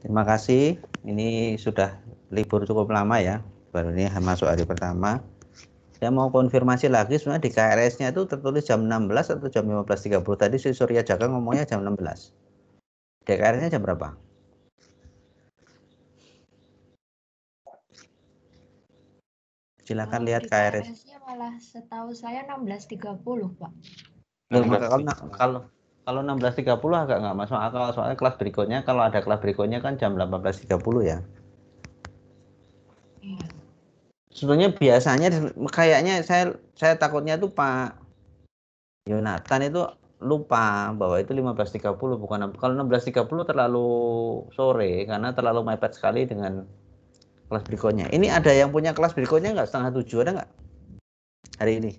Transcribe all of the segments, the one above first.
Terima kasih. Ini sudah libur cukup lama ya. Baru ini masuk hari pertama. Saya mau konfirmasi lagi, sebenarnya di KRS-nya itu tertulis jam 16 atau jam 15.30. Tadi si Surya Jaka ngomongnya jam 16. Di KRS-nya jam berapa? Silakan lihat KRS. KRS-nya malah setahu saya 16.30, Pak. Kalau 16.30 agak nggak masuk akal, soalnya kelas berikutnya, kalau ada kelas berikutnya kan jam 18.30 ya. Iya. Sebetulnya biasanya kayaknya saya takutnya tuh Pak Yonatan itu lupa bahwa itu 15.30 bukan, kalau 16.30 terlalu sore karena terlalu mepet sekali dengan kelas berikutnya. Ini ada yang punya kelas berikutnya nggak, 6:30 ada nggak hari ini?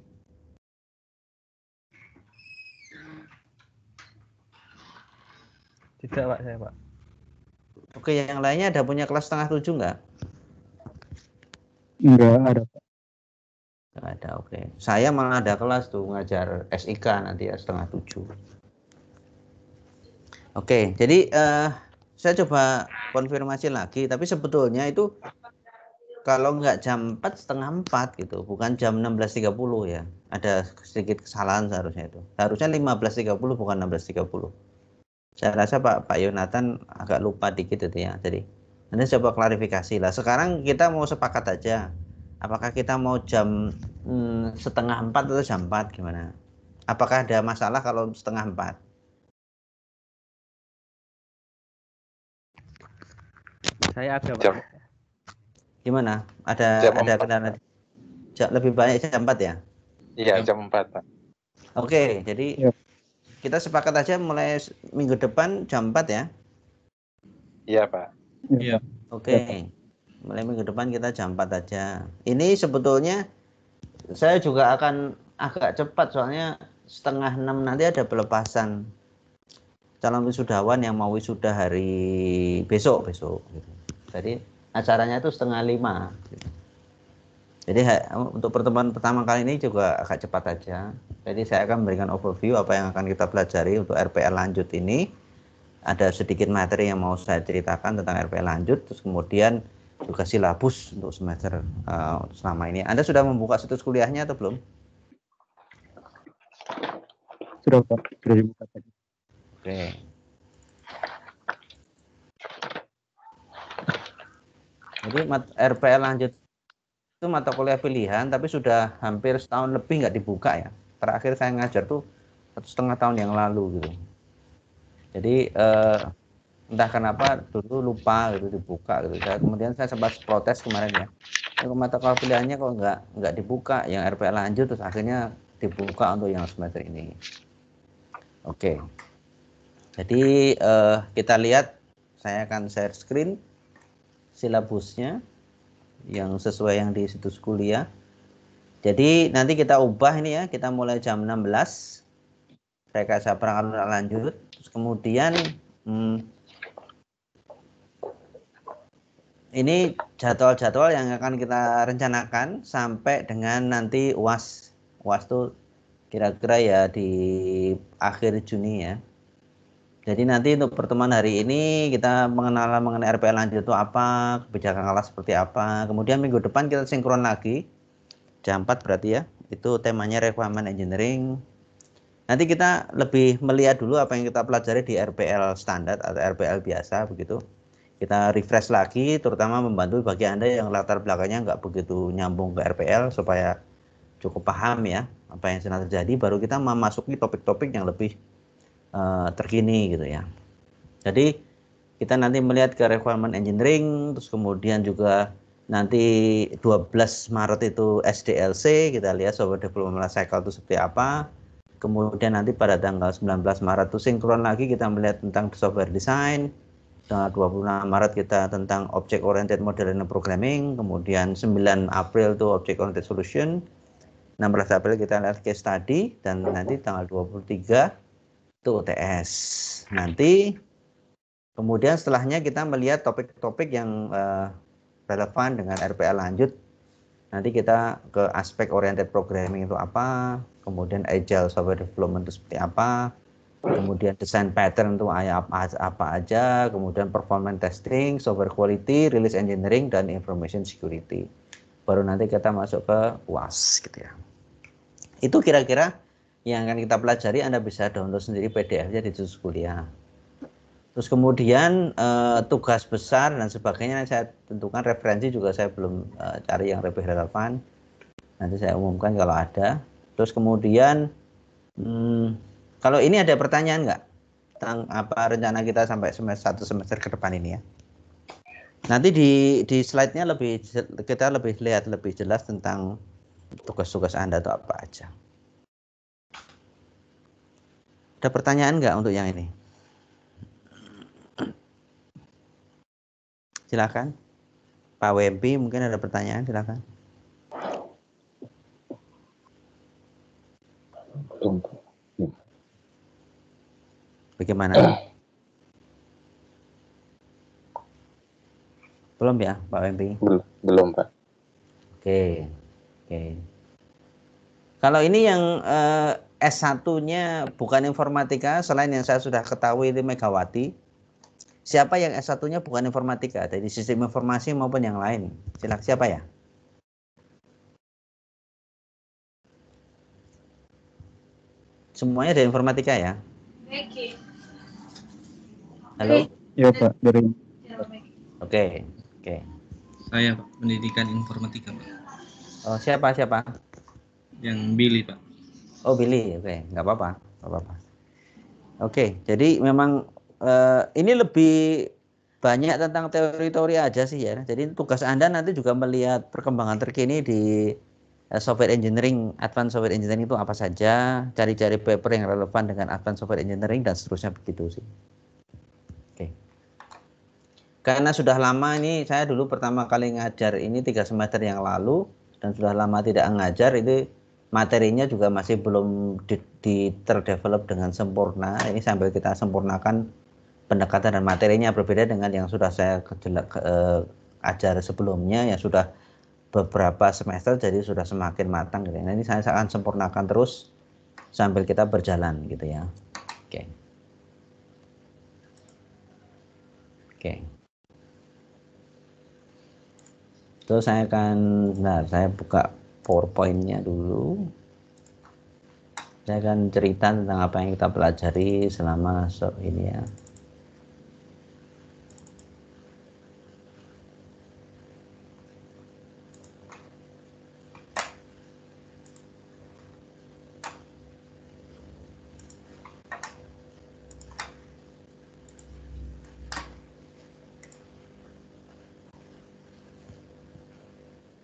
Tidak Pak, saya Pak. Oke, yang lainnya ada punya kelas 6:30 nggak? Enggak ada Pak. Nggak ada, oke. Saya malah ada kelas tuh ngajar SIK nanti ya 6:30. Oke, jadi saya coba konfirmasi lagi, tapi sebetulnya itu kalau nggak jam 4, setengah 4 gitu, bukan jam 16.30 ya. Ada sedikit kesalahan seharusnya itu. Harusnya 15.30 bukan 16.30. Saya rasa Pak Yonatan agak lupa dikit itu ya. Jadi nanti coba klarifikasi lah. Sekarang kita mau sepakat aja. Apakah kita mau jam setengah 4 atau jam 4 gimana? Apakah ada masalah kalau setengah 4? Saya ada Pak. Gimana? Ada kendala? Lebih banyak jam 4 ya? Iya, jam 4 Pak. Oke, jadi Ya. kita sepakat aja mulai minggu depan jam 4 ya? Iya Pak. Iya. Oke, mulai minggu depan kita jam 4 aja. Ini sebetulnya saya juga akan agak cepat soalnya setengah 6 nanti ada pelepasan calon wisudawan yang mau wisuda hari besok gitu. Jadi acaranya itu setengah 5 gitu. Jadi untuk pertemuan pertama kali ini juga agak cepat aja. Jadi saya akan memberikan overview apa yang akan kita pelajari untuk RPL lanjut ini. Ada sedikit materi yang mau saya ceritakan tentang RPL lanjut, terus kemudian juga silabus untuk semester selama ini. Anda sudah membuka situs kuliahnya atau belum? Sudah Pak, sudah dibuka tadi. Oke. Jadi RPL lanjut itu mata kuliah pilihan, tapi sudah hampir setahun lebih nggak dibuka ya. Terakhir saya ngajar tuh 1,5 tahun yang lalu gitu. Jadi entah kenapa dulu lupa gitu dibuka gitu. Kemudian saya sempat protes kemarin ya. Mata kuliah pilihannya kok nggak dibuka, yang RPL lanjut, terus akhirnya dibuka untuk yang semester ini. Oke. Jadi kita lihat, saya akan share screen silabusnya yang sesuai yang di situs kuliah. Jadi nanti kita ubah ini ya, kita mulai jam 16 rekayasa perangkat lanjut, terus kemudian ini jadwal-jadwal yang akan kita rencanakan sampai dengan nanti UAS. UAS itu kira-kira ya di akhir Juni ya. Jadi nanti untuk pertemuan hari ini kita mengenal mengenai RPL lanjut itu apa, kebijakan kelas seperti apa. Kemudian minggu depan kita sinkron lagi, jam 4 berarti ya. Itu temanya requirement engineering. Nanti kita lebih melihat dulu apa yang kita pelajari di RPL standar atau RPL biasa begitu. Kita refresh lagi, terutama membantu bagi Anda yang latar belakangnya nggak begitu nyambung ke RPL supaya cukup paham ya apa yang sedang terjadi. Baru kita memasuki topik-topik yang lebih terkini gitu ya. Jadi kita nanti melihat ke requirement engineering, terus kemudian juga nanti 12 Maret itu SDLC, kita lihat software development life cycle itu seperti apa. Kemudian nanti pada tanggal 19 Maret itu sinkron lagi kita melihat tentang software design. Tanggal 26 Maret kita tentang object oriented modeling and programming. Kemudian 9 April itu object oriented solution. 16 April kita lihat case study, dan nanti tanggal 23 itu UTS. Nanti kemudian setelahnya kita melihat topik-topik yang relevan dengan RPL lanjut. Nanti kita ke aspek oriented programming itu apa, kemudian agile software development itu seperti apa, kemudian desain pattern itu apa aja, kemudian performance testing, software quality, release engineering, dan information security. Baru nanti kita masuk ke UAS gitu ya. Itu kira-kira yang akan kita pelajari. Anda bisa download sendiri PDF-nya di juz kuliah. Terus kemudian tugas besar dan sebagainya saya tentukan, referensi juga saya belum cari yang lebih relevan. Nanti saya umumkan kalau ada. Terus kemudian kalau ini ada pertanyaan nggak tentang apa rencana kita sampai satu semester ke depan ini ya? Nanti di slide-nya kita lebih lihat lebih jelas tentang tugas-tugas Anda itu apa aja. Ada pertanyaan nggak untuk yang ini? Silakan. Pak Wempi mungkin ada pertanyaan, silakan. Bagaimana? Belum ya, Pak Wempi? Belum, Pak. Oke. Kalau ini yang S1-nya bukan informatika, selain yang saya sudah ketahui ini Megawati, siapa yang S1-nya bukan informatika, dari sistem informasi maupun yang lain? Silakan, siapa ya? Semuanya dari informatika ya? Halo? Iya Pak, dari Oke. Saya Pak, pendidikan informatika Pak. Oh, siapa? Yang Billy Pak. Oh, Billy. Oke, nggak apa-apa. Oke, jadi memang ini lebih banyak tentang teori-teori aja sih ya. Jadi tugas Anda nanti juga melihat perkembangan terkini di software engineering, advanced software engineering itu apa saja, cari-cari paper yang relevan dengan advanced software engineering dan seterusnya begitu sih. Oke. Karena sudah lama ini, saya dulu pertama kali ngajar ini 3 semester yang lalu dan sudah lama tidak ngajar, itu materinya juga masih belum terdevelop dengan sempurna. Ini sambil kita sempurnakan pendekatan dan materinya, berbeda dengan yang sudah saya ajar sebelumnya yang sudah beberapa semester, jadi sudah semakin matang gitu. Nah, ini saya akan sempurnakan terus sambil kita berjalan gitu ya. Oke. Terus saya akan, saya buka PowerPoint-nya dulu. Saya akan cerita tentang apa yang kita pelajari selama ini ya.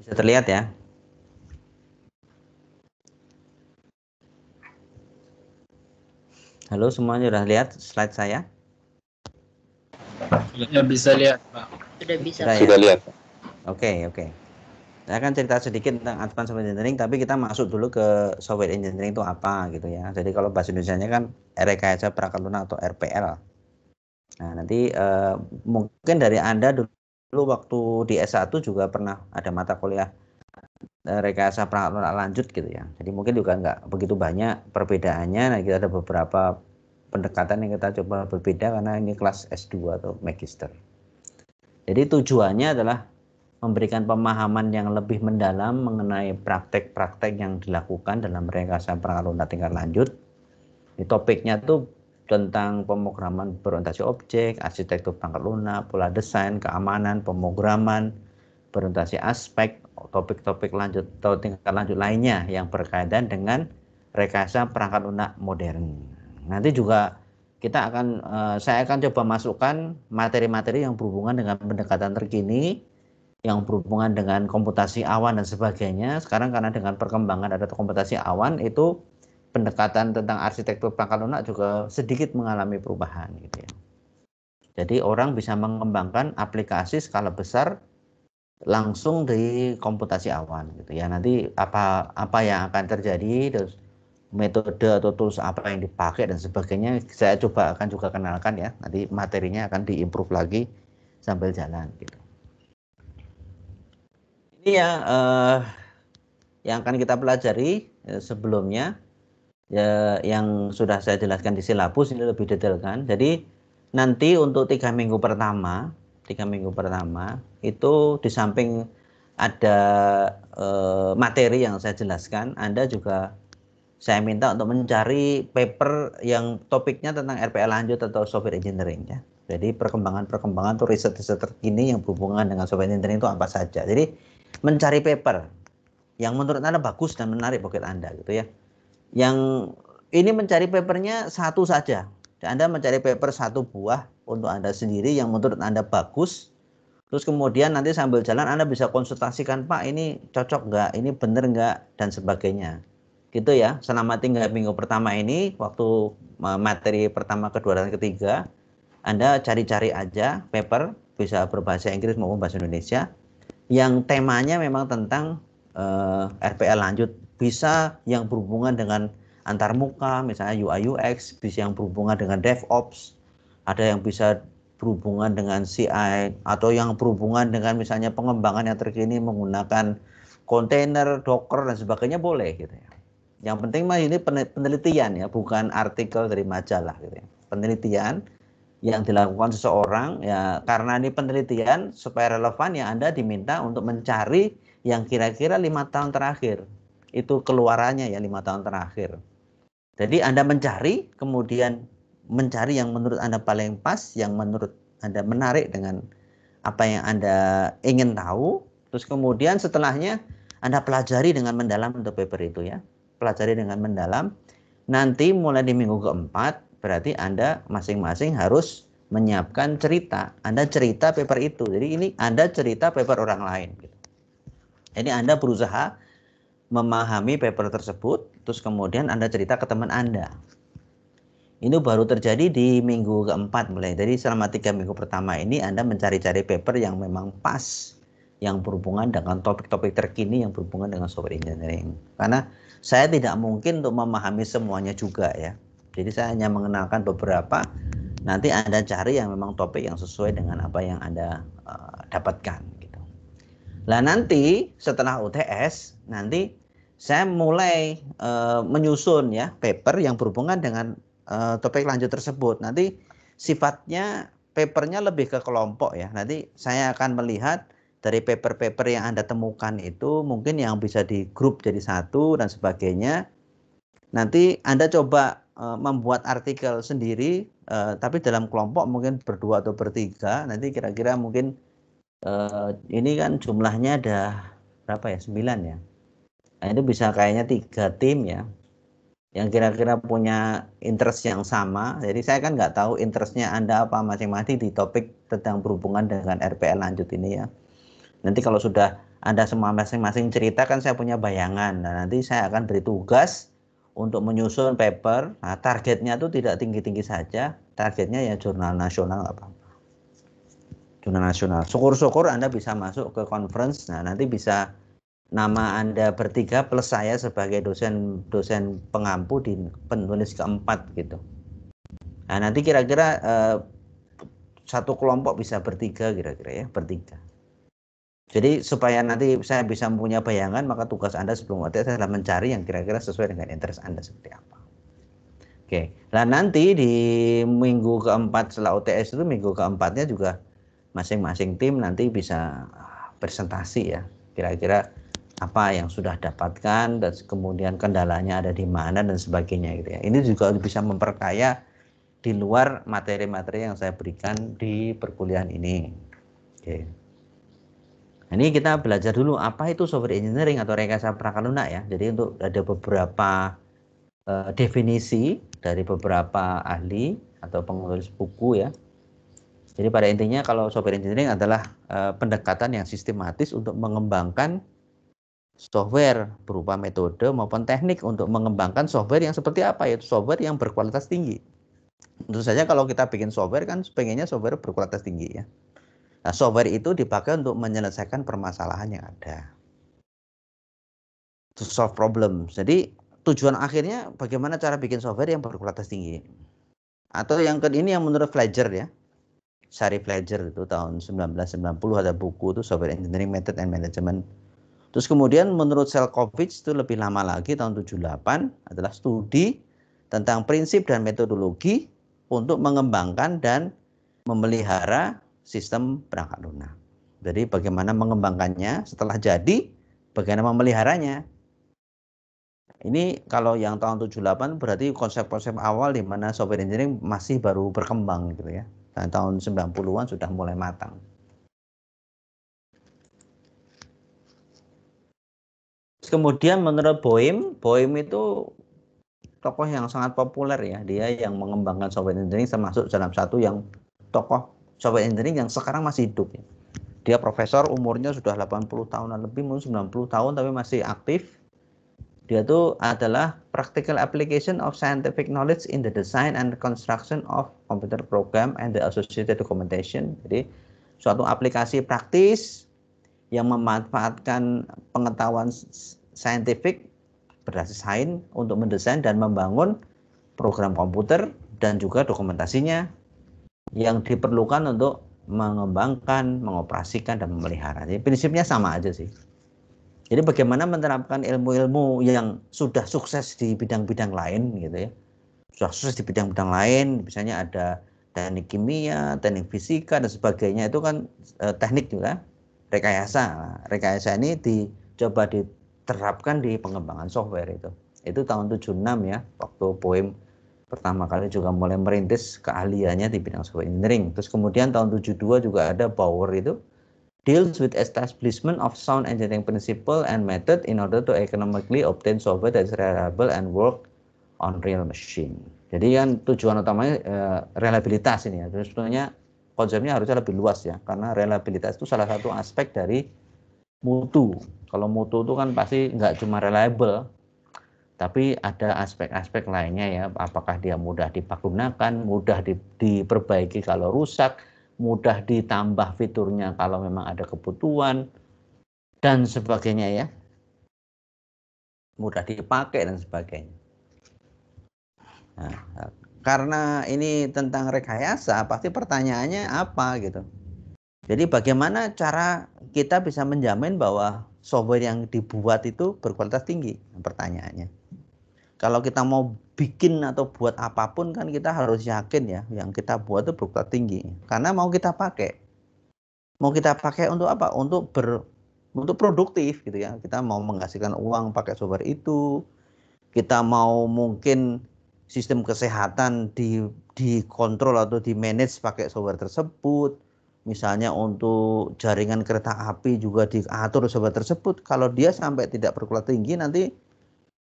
Bisa terlihat ya? Halo, semuanya sudah lihat slide saya? Ya bisa lihat Pak. Sudah bisa. Sudah lihat. Oke. Saya akan cerita sedikit tentang advanced software engineering, tapi kita masuk dulu ke software engineering itu apa gitu ya. Jadi kalau bahasa Indonesianya kan Rekayasa Perangkat Lunak atau RPL. Nah, nanti mungkin dari Anda dulu waktu di S1 juga pernah ada mata kuliah rekayasa perangkat lunak lanjut gitu ya. Jadi mungkin juga nggak begitu banyak perbedaannya. Nah, kita ada beberapa pendekatan yang kita coba berbeda karena ini kelas S2 atau Magister. Jadi tujuannya adalah memberikan pemahaman yang lebih mendalam mengenai praktek-praktek yang dilakukan dalam rekayasa perangkat lunak tingkat lanjut. Ini topiknya tuh tentang pemrograman berorientasi objek, arsitektur perangkat lunak, pola desain, keamanan, pemrograman, berorientasi aspek, topik-topik lanjut atau tingkat lanjut lainnya yang berkaitan dengan rekayasa perangkat lunak modern. Nanti juga saya akan coba masukkan materi-materi yang berhubungan dengan pendekatan terkini, yang berhubungan dengan komputasi awan dan sebagainya. Sekarang karena dengan perkembangan ada komputasi awan, itu pendekatan tentang arsitektur perangkat lunak juga sedikit mengalami perubahan gitu ya. Jadi orang bisa mengembangkan aplikasi skala besar langsung di komputasi awan gitu ya. Nanti apa yang akan terjadi, terus metode atau tools apa yang dipakai dan sebagainya saya akan juga kenalkan ya. Nanti materinya akan diimprove lagi sambil jalan gitu. Ini ya yang akan kita pelajari sebelumnya. Ya, yang sudah saya jelaskan di silabus ini lebih detail kan. Jadi nanti untuk 3 minggu pertama itu di samping ada materi yang saya jelaskan, Anda juga saya minta untuk mencari paper yang topiknya tentang RPA lanjut atau software engineering ya. Jadi perkembangan atau riset terkini yang berhubungan dengan software engineering itu apa saja. Jadi mencari paper yang menurut Anda bagus dan menarik buat Anda gitu ya. Yang ini mencari papernya satu saja. Anda mencari paper satu buah untuk Anda sendiri yang menurut Anda bagus. Terus kemudian nanti sambil jalan Anda bisa konsultasikan, Pak ini cocok nggak, ini bener nggak, dan sebagainya. Gitu ya, selama 3 minggu pertama ini, waktu materi pertama, kedua, dan ketiga, Anda cari-cari aja paper, bisa berbahasa Inggris maupun bahasa Indonesia, yang temanya memang tentang RPA lanjut, bisa yang berhubungan dengan antarmuka, misalnya UI UX, bisa yang berhubungan dengan DevOps, ada yang bisa berhubungan dengan CI, atau yang berhubungan dengan misalnya pengembangan yang terkini menggunakan kontainer, Docker, dan sebagainya boleh gitu ya. Yang penting mah ini penelitian ya, bukan artikel dari majalah gitu ya. Penelitian yang dilakukan seseorang ya, karena ini penelitian supaya relevan ya Anda diminta untuk mencari yang kira-kira 5 tahun terakhir itu keluarannya ya, 5 tahun terakhir. Jadi Anda mencari, kemudian mencari yang menurut Anda paling pas, yang menurut Anda menarik dengan apa yang Anda ingin tahu, terus kemudian setelahnya Anda pelajari dengan mendalam untuk paper itu ya, pelajari dengan mendalam. Nanti mulai di minggu keempat berarti Anda masing-masing harus menyiapkan cerita. Anda cerita paper itu. Jadi ini Anda cerita paper orang lain gitu. Jadi Anda berusaha memahami paper tersebut, terus kemudian Anda cerita ke teman Anda. Ini baru terjadi di minggu keempat mulai. Jadi selama 3 minggu pertama ini Anda mencari-cari paper yang memang pas, yang berhubungan dengan topik-topik terkini yang berhubungan dengan software engineering. Karena saya tidak mungkin untuk memahami semuanya juga ya. Jadi saya hanya mengenalkan beberapa. Nanti Anda cari yang memang topik yang sesuai dengan apa yang Anda dapatkan gitu. Nah nanti setelah UTS nanti saya mulai menyusun ya paper yang berhubungan dengan topik lanjut tersebut. Nanti sifatnya papernya lebih ke kelompok ya. Nanti saya akan melihat dari paper-paper yang Anda temukan itu mungkin yang bisa di grup jadi satu dan sebagainya. Nanti Anda coba membuat artikel sendiri, tapi dalam kelompok mungkin berdua atau bertiga. Nanti kira-kira mungkin ini kan jumlahnya ada berapa ya? 9 ya. Nah itu bisa kayaknya 3 tim ya, yang kira-kira punya interest yang sama. Jadi saya kan nggak tahu interestnya Anda apa masing-masing di topik tentang berhubungan dengan RPA lanjut ini ya. Nanti kalau sudah Anda semua masing-masing cerita kan saya punya bayangan. Nah nanti saya akan beri tugas untuk menyusun paper. Nah targetnya itu tidak tinggi-tinggi saja. Targetnya ya jurnal nasional apa. Jurnal nasional. Syukur-syukur Anda bisa masuk ke conference. Nah nanti bisa nama Anda bertiga plus saya sebagai dosen pengampu di penulis keempat gitu. Nah nanti kira-kira satu kelompok bisa bertiga kira-kira ya, bertiga. Jadi supaya nanti saya bisa mempunyai bayangan, maka tugas Anda sebelum UTS adalah mencari yang kira-kira sesuai dengan interest Anda seperti apa. Oke, nah nanti di minggu keempat setelah UTS itu minggu keempatnya juga masing-masing tim nanti bisa presentasi ya, kira-kira apa yang sudah dapatkan dan kemudian kendalanya ada di mana dan sebagainya gitu ya. Ini juga bisa memperkaya di luar materi-materi yang saya berikan di perkuliahan ini. Oke. Ini kita belajar dulu apa itu software engineering atau rekayasa perangkat lunak ya. Jadi untuk ada beberapa definisi dari beberapa ahli atau penulis buku ya. Jadi pada intinya kalau software engineering adalah pendekatan yang sistematis untuk mengembangkan software berupa metode maupun teknik untuk mengembangkan software yang seperti apa, yaitu software yang berkualitas tinggi. Tentu saja kalau kita bikin software kan pengennya software berkualitas tinggi ya. Nah, software itu dipakai untuk menyelesaikan permasalahan yang ada. To solve problem. Jadi tujuan akhirnya bagaimana cara bikin software yang berkualitas tinggi. Atau yang ini yang menurut Fletcher ya. Shari Fletcher itu tahun 1990 ada buku itu Software Engineering Method and Management. Terus kemudian menurut Selkovich itu lebih lama lagi, tahun 78, adalah studi tentang prinsip dan metodologi untuk mengembangkan dan memelihara sistem perangkat lunak. Jadi bagaimana mengembangkannya setelah jadi, bagaimana memeliharanya. Ini kalau yang tahun 78 berarti konsep-konsep awal di mana software engineering masih baru berkembang gitu ya. Dan tahun 90-an sudah mulai matang. Kemudian menurut Boehm itu tokoh yang sangat populer ya. Dia yang mengembangkan software engineering termasuk dalam satu yang tokoh software engineering yang sekarang masih hidup ya. Dia profesor, umurnya sudah 80 tahunan lebih, mungkin 90 tahun tapi masih aktif. Dia itu adalah practical application of scientific knowledge in the design and construction of computer program and the associated documentation. Jadi suatu aplikasi praktis yang memanfaatkan pengetahuan saintifik berdasar sains untuk mendesain dan membangun program komputer dan juga dokumentasinya yang diperlukan untuk mengembangkan, mengoperasikan, dan memelihara. Jadi prinsipnya sama aja sih. Jadi bagaimana menerapkan ilmu-ilmu yang sudah sukses di bidang-bidang lain gitu ya. Sudah sukses di bidang-bidang lain, misalnya ada teknik kimia, teknik fisika, dan sebagainya, itu kan teknik juga. Rekayasa ini dicoba diterapkan di pengembangan software itu. Itu tahun 76 ya, waktu Boehm pertama kali juga mulai merintis keahliannya di bidang software engineering. Terus kemudian tahun 72 juga ada Bauer itu deals with establishment of sound engineering principle and method in order to economically obtain software that is reliable and work on real machine. Jadi kan tujuan utamanya reliabilitas ini ya. Terus sebetulnya konsepnya harusnya lebih luas ya, karena reliabilitas itu salah satu aspek dari mutu. Kalau mutu itu kan pasti nggak cuma reliable, tapi ada aspek-aspek lainnya ya, apakah dia mudah dipergunakan, mudah diperbaiki kalau rusak, mudah ditambah fiturnya kalau memang ada kebutuhan, dan sebagainya ya. Mudah dipakai dan sebagainya. Nah, karena ini tentang rekayasa, pasti pertanyaannya apa gitu. Jadi bagaimana cara kita bisa menjamin bahwa software yang dibuat itu berkualitas tinggi? Pertanyaannya. Kalau kita mau bikin atau buat apapun kan kita harus yakin ya yang kita buat itu berkualitas tinggi. Karena mau kita pakai. Mau kita pakai untuk apa? Untuk produktif gitu ya. Kita mau menghasilkan uang pakai software itu. Kita mau mungkin sistem kesehatan dikontrol atau di-manage pakai software tersebut. Misalnya untuk jaringan kereta api juga diatur software tersebut. Kalau dia sampai tidak berkualitas tinggi nanti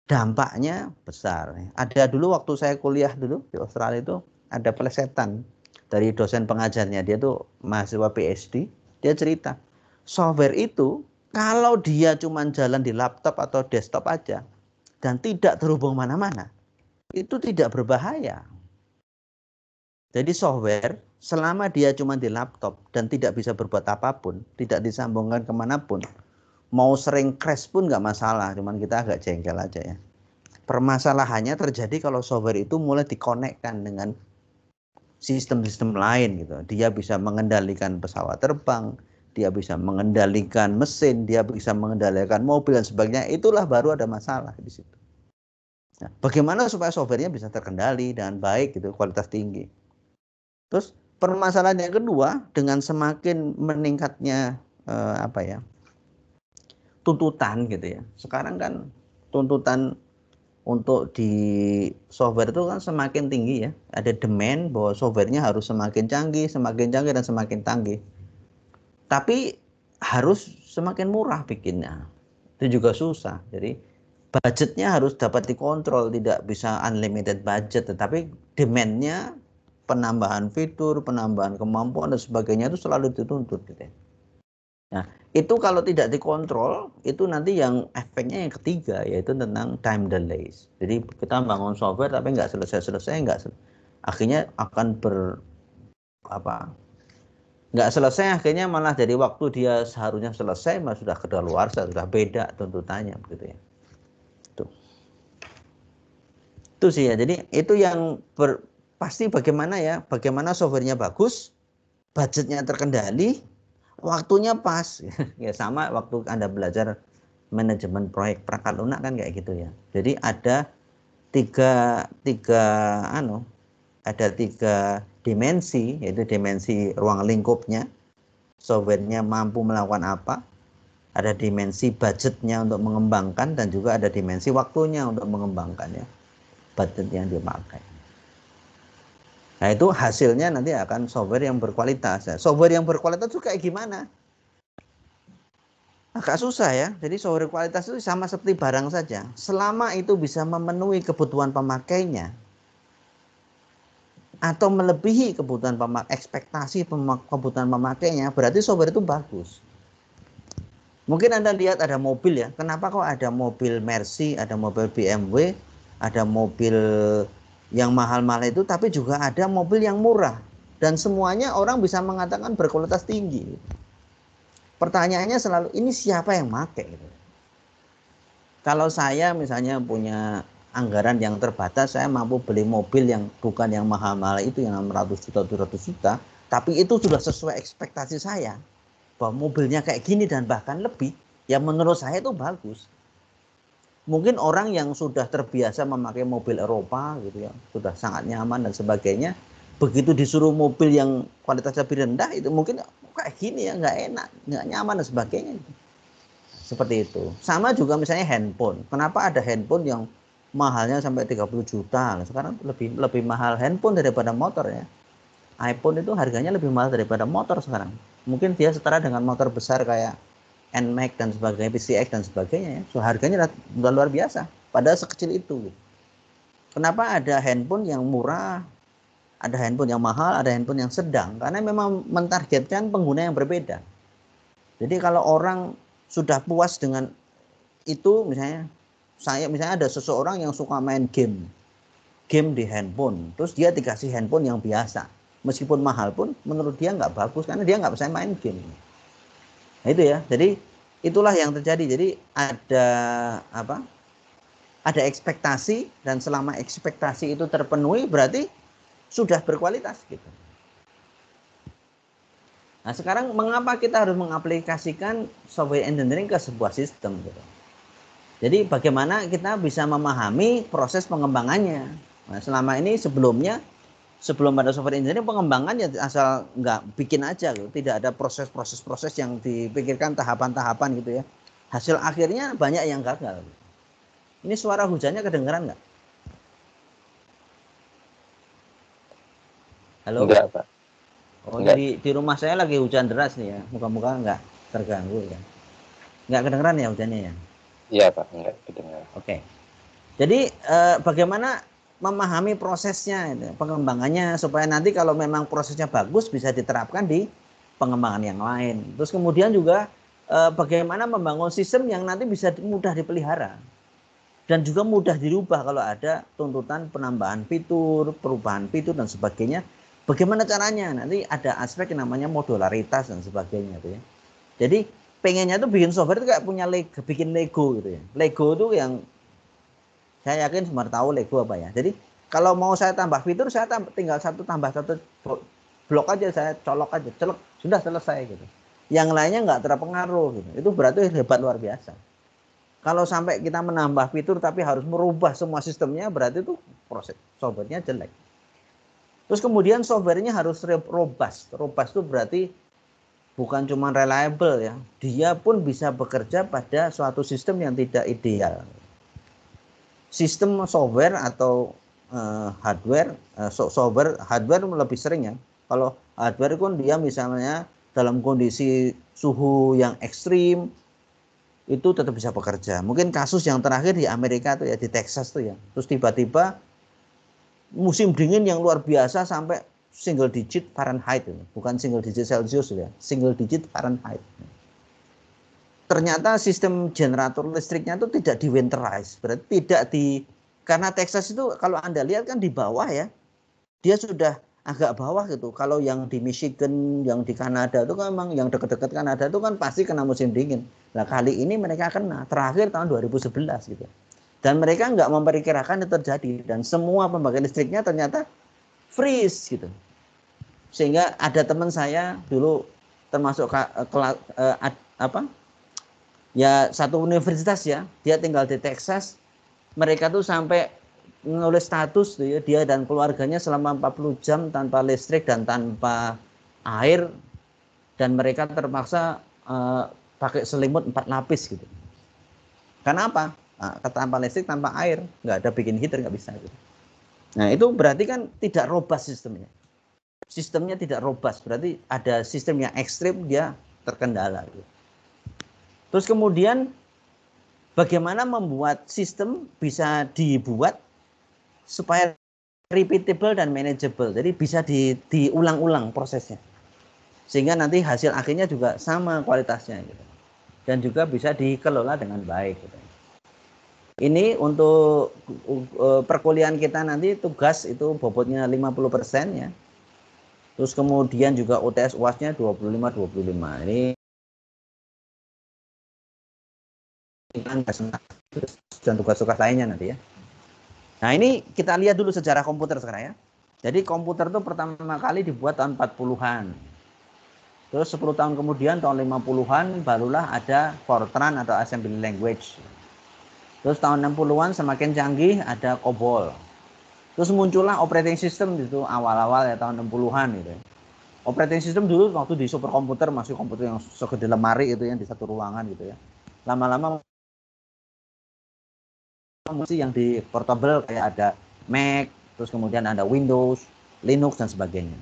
dampaknya besar. Ada dulu waktu saya kuliah dulu di Australia itu ada pelesetan dari dosen pengajarnya. Dia tuh mahasiswa PhD. Dia cerita software itu kalau dia cuma jalan di laptop atau desktop aja dan tidak terhubung mana-mana, itu tidak berbahaya. Jadi software selama dia cuma di laptop dan tidak bisa berbuat apapun, tidak disambungkan kemanapun, mau sering crash pun nggak masalah, cuman kita agak jengkel aja ya. Permasalahannya terjadi kalau software itu mulai dikonekkan dengan sistem-sistem lain gitu. Dia bisa mengendalikan pesawat terbang, dia bisa mengendalikan mesin, dia bisa mengendalikan mobil dan sebagainya. Itulah baru ada masalah di situ. Nah, bagaimana supaya softwarenya bisa terkendali dengan baik gitu, kualitas tinggi. Terus permasalahan yang kedua, dengan semakin meningkatnya tuntutan gitu ya. Sekarang kan tuntutan untuk di software itu kan semakin tinggi ya. Ada demand bahwa softwarenya harus semakin canggih dan semakin canggih. Tapi harus semakin murah bikinnya. Itu juga susah. Jadi budgetnya harus dapat dikontrol, tidak bisa unlimited budget, tetapi demand-nya, penambahan fitur, penambahan kemampuan dan sebagainya itu selalu dituntut gitu ya. Nah, itu kalau tidak dikontrol, itu nanti yang efeknya yang ketiga, yaitu tentang time delays. Jadi kita bangun software tapi nggak selesai, akhirnya akan nggak selesai, akhirnya malah dari waktu dia seharusnya selesai, malah sudah kedaluarsa, sudah beda tuntutannya begitu ya. Itu sih ya. Jadi itu yang pasti bagaimana softwarenya bagus, budgetnya terkendali, waktunya pas. Ya sama waktu Anda belajar manajemen proyek perangkat lunak kan kayak gitu ya. Jadi ada tiga dimensi, yaitu dimensi ruang lingkupnya, softwarenya mampu melakukan apa, ada dimensi budgetnya untuk mengembangkan, dan juga ada dimensi waktunya untuk mengembangkannya, budget yang dipakai. Nah itu hasilnya nanti akan software yang berkualitas. Software yang berkualitas itu kayak gimana? Agak susah ya. Jadi software kualitas itu sama seperti barang saja. Selama itu bisa memenuhi kebutuhan pemakainya atau melebihi kebutuhan ekspektasi kebutuhan pemakainya, berarti software itu bagus. Mungkin Anda lihat ada mobil ya. Kenapa kok ada mobil Mercy, ada mobil BMW, ada mobil yang mahal-mahal itu, tapi juga ada mobil yang murah. Dan semuanya orang bisa mengatakan berkualitas tinggi. Pertanyaannya selalu, ini siapa yang pakai? Gitu. Kalau saya misalnya punya anggaran yang terbatas, saya mampu beli mobil yang bukan yang mahal-mahal itu, yang 600 juta, 700 juta, tapi itu sudah sesuai ekspektasi saya, bahwa mobilnya kayak gini dan bahkan lebih, yang menurut saya itu bagus. Mungkin orang yang sudah terbiasa memakai mobil Eropa gitu ya, sudah sangat nyaman dan sebagainya, begitu disuruh mobil yang kualitasnya lebih rendah, itu mungkin kayak gini ya, nggak enak, nggak nyaman dan sebagainya. Seperti itu. Sama juga misalnya handphone. Kenapa ada handphone yang mahalnya sampai 30 juta? Sekarang lebih mahal handphone daripada motor ya. iPhone itu harganya lebih mahal daripada motor sekarang. Mungkin dia setara dengan motor besar kayak NMAX dan sebagainya, PCX dan sebagainya ya. So harganya udah luar biasa. Padahal sekecil itu. Kenapa ada handphone yang murah, ada handphone yang mahal, ada handphone yang sedang? Karena memang mentargetkan pengguna yang berbeda. Jadi kalau orang sudah puas dengan itu, misalnya ada seseorang yang suka main game di handphone, terus dia dikasih handphone yang biasa, meskipun mahal pun menurut dia nggak bagus karena dia nggak bisa main game. Nah itu ya, jadi itulah yang terjadi. Jadi ada ekspektasi, dan selama ekspektasi itu terpenuhi berarti sudah berkualitas gitu. Nah sekarang mengapa kita harus mengaplikasikan software engineering ke sebuah sistem gitu. Jadi bagaimana kita bisa memahami proses pengembangannya. Nah selama ini sebelum ada software engineering, pengembangan ya asal nggak bikin aja gitu. Tidak ada proses yang dipikirkan tahapan-tahapan gitu ya. Hasil akhirnya banyak yang gagal. Ini suara hujannya kedengeran nggak? Halo? Enggak, Pak. Oh, Enggak. jadi di rumah saya lagi hujan deras nih ya. Muka-muka nggak terganggu ya. Nggak kedengeran ya hujannya ya? Iya, Pak. Enggak kedengar. Oke. Jadi bagaimana memahami prosesnya, pengembangannya, supaya nanti kalau memang prosesnya bagus bisa diterapkan di pengembangan yang lain. Terus kemudian juga bagaimana membangun sistem yang nanti bisa mudah dipelihara. Dan juga mudah dirubah kalau ada tuntutan penambahan fitur, perubahan fitur dan sebagainya. Bagaimana caranya? Nanti ada aspek yang namanya modularitas dan sebagainya gitu ya. Jadi pengennya tuh bikin software itu kayak punya bikin Lego gitu ya. Lego itu yang saya yakin semua tahu Lego apa ya. Jadi kalau mau saya tambah fitur, saya tinggal tambah satu blok aja, saya colok aja, celek, sudah selesai gitu. Yang lainnya nggak terpengaruh gitu. Itu berarti hebat luar biasa. Kalau sampai kita menambah fitur tapi harus merubah semua sistemnya, berarti itu proses softwarenya jelek. Terus kemudian softwarenya harus robust. Robust itu berarti bukan cuma reliable ya, dia pun bisa bekerja pada suatu sistem yang tidak ideal. Sistem software atau hardware lebih sering ya. Kalau hardware kan dia misalnya dalam kondisi suhu yang ekstrim, itu tetap bisa bekerja. Mungkin kasus yang terakhir di Amerika tuh ya, di Texas tuh ya. Terus tiba-tiba musim dingin yang luar biasa sampai single digit Fahrenheit, bukan single digit Celsius ya, single digit Fahrenheit. Ternyata sistem generator listriknya itu tidak di winterize, berarti karena Texas itu kalau Anda lihat kan di bawah ya, dia sudah agak bawah gitu. Kalau yang di Michigan, yang di Kanada itu kan memang yang dekat-dekat Kanada itu kan pasti kena musim dingin. Nah kali ini mereka kena, terakhir tahun 2011 gitu. Dan mereka nggak memperkirakan itu terjadi, dan semua pembangkit listriknya ternyata freeze gitu. Sehingga ada teman saya dulu termasuk ya satu universitas ya, dia tinggal di Texas, mereka tuh sampai menulis status tuh ya, dia dan keluarganya selama 40 jam tanpa listrik dan tanpa air, dan mereka terpaksa pakai selimut 4 lapis gitu. Karena apa? Nah, tanpa listrik, tanpa air, nggak ada bikin heater, nggak bisa gitu. Nah itu berarti kan tidak robust sistemnya. Sistemnya tidak robust, berarti ada sistem yang ekstrim, dia terkendala gitu. Terus kemudian bagaimana membuat sistem bisa dibuat supaya repeatable dan manageable. Jadi bisa diulang-ulang prosesnya. Sehingga nanti hasil akhirnya juga sama kualitasnya gitu. Dan juga bisa dikelola dengan baik gitu. Ini untuk perkuliahan kita nanti tugas itu bobotnya 50% ya. Terus kemudian juga UTS UASnya 25. Ini dan tugas-tugas lainnya nanti ya. Nah ini kita lihat dulu sejarah komputer sekarang ya. Jadi komputer itu pertama kali dibuat tahun 40-an. Terus 10 tahun kemudian tahun 50-an barulah ada Fortran atau assembly language. Terus tahun 60-an semakin canggih ada COBOL. Terus muncullah operating system itu awal-awal ya tahun 60-an gitu. Operating system dulu waktu di superkomputer masih komputer yang segede lemari itu yang di satu ruangan gitu ya. Lama-lama yang di portable kayak ada Mac, terus kemudian ada Windows, Linux dan sebagainya.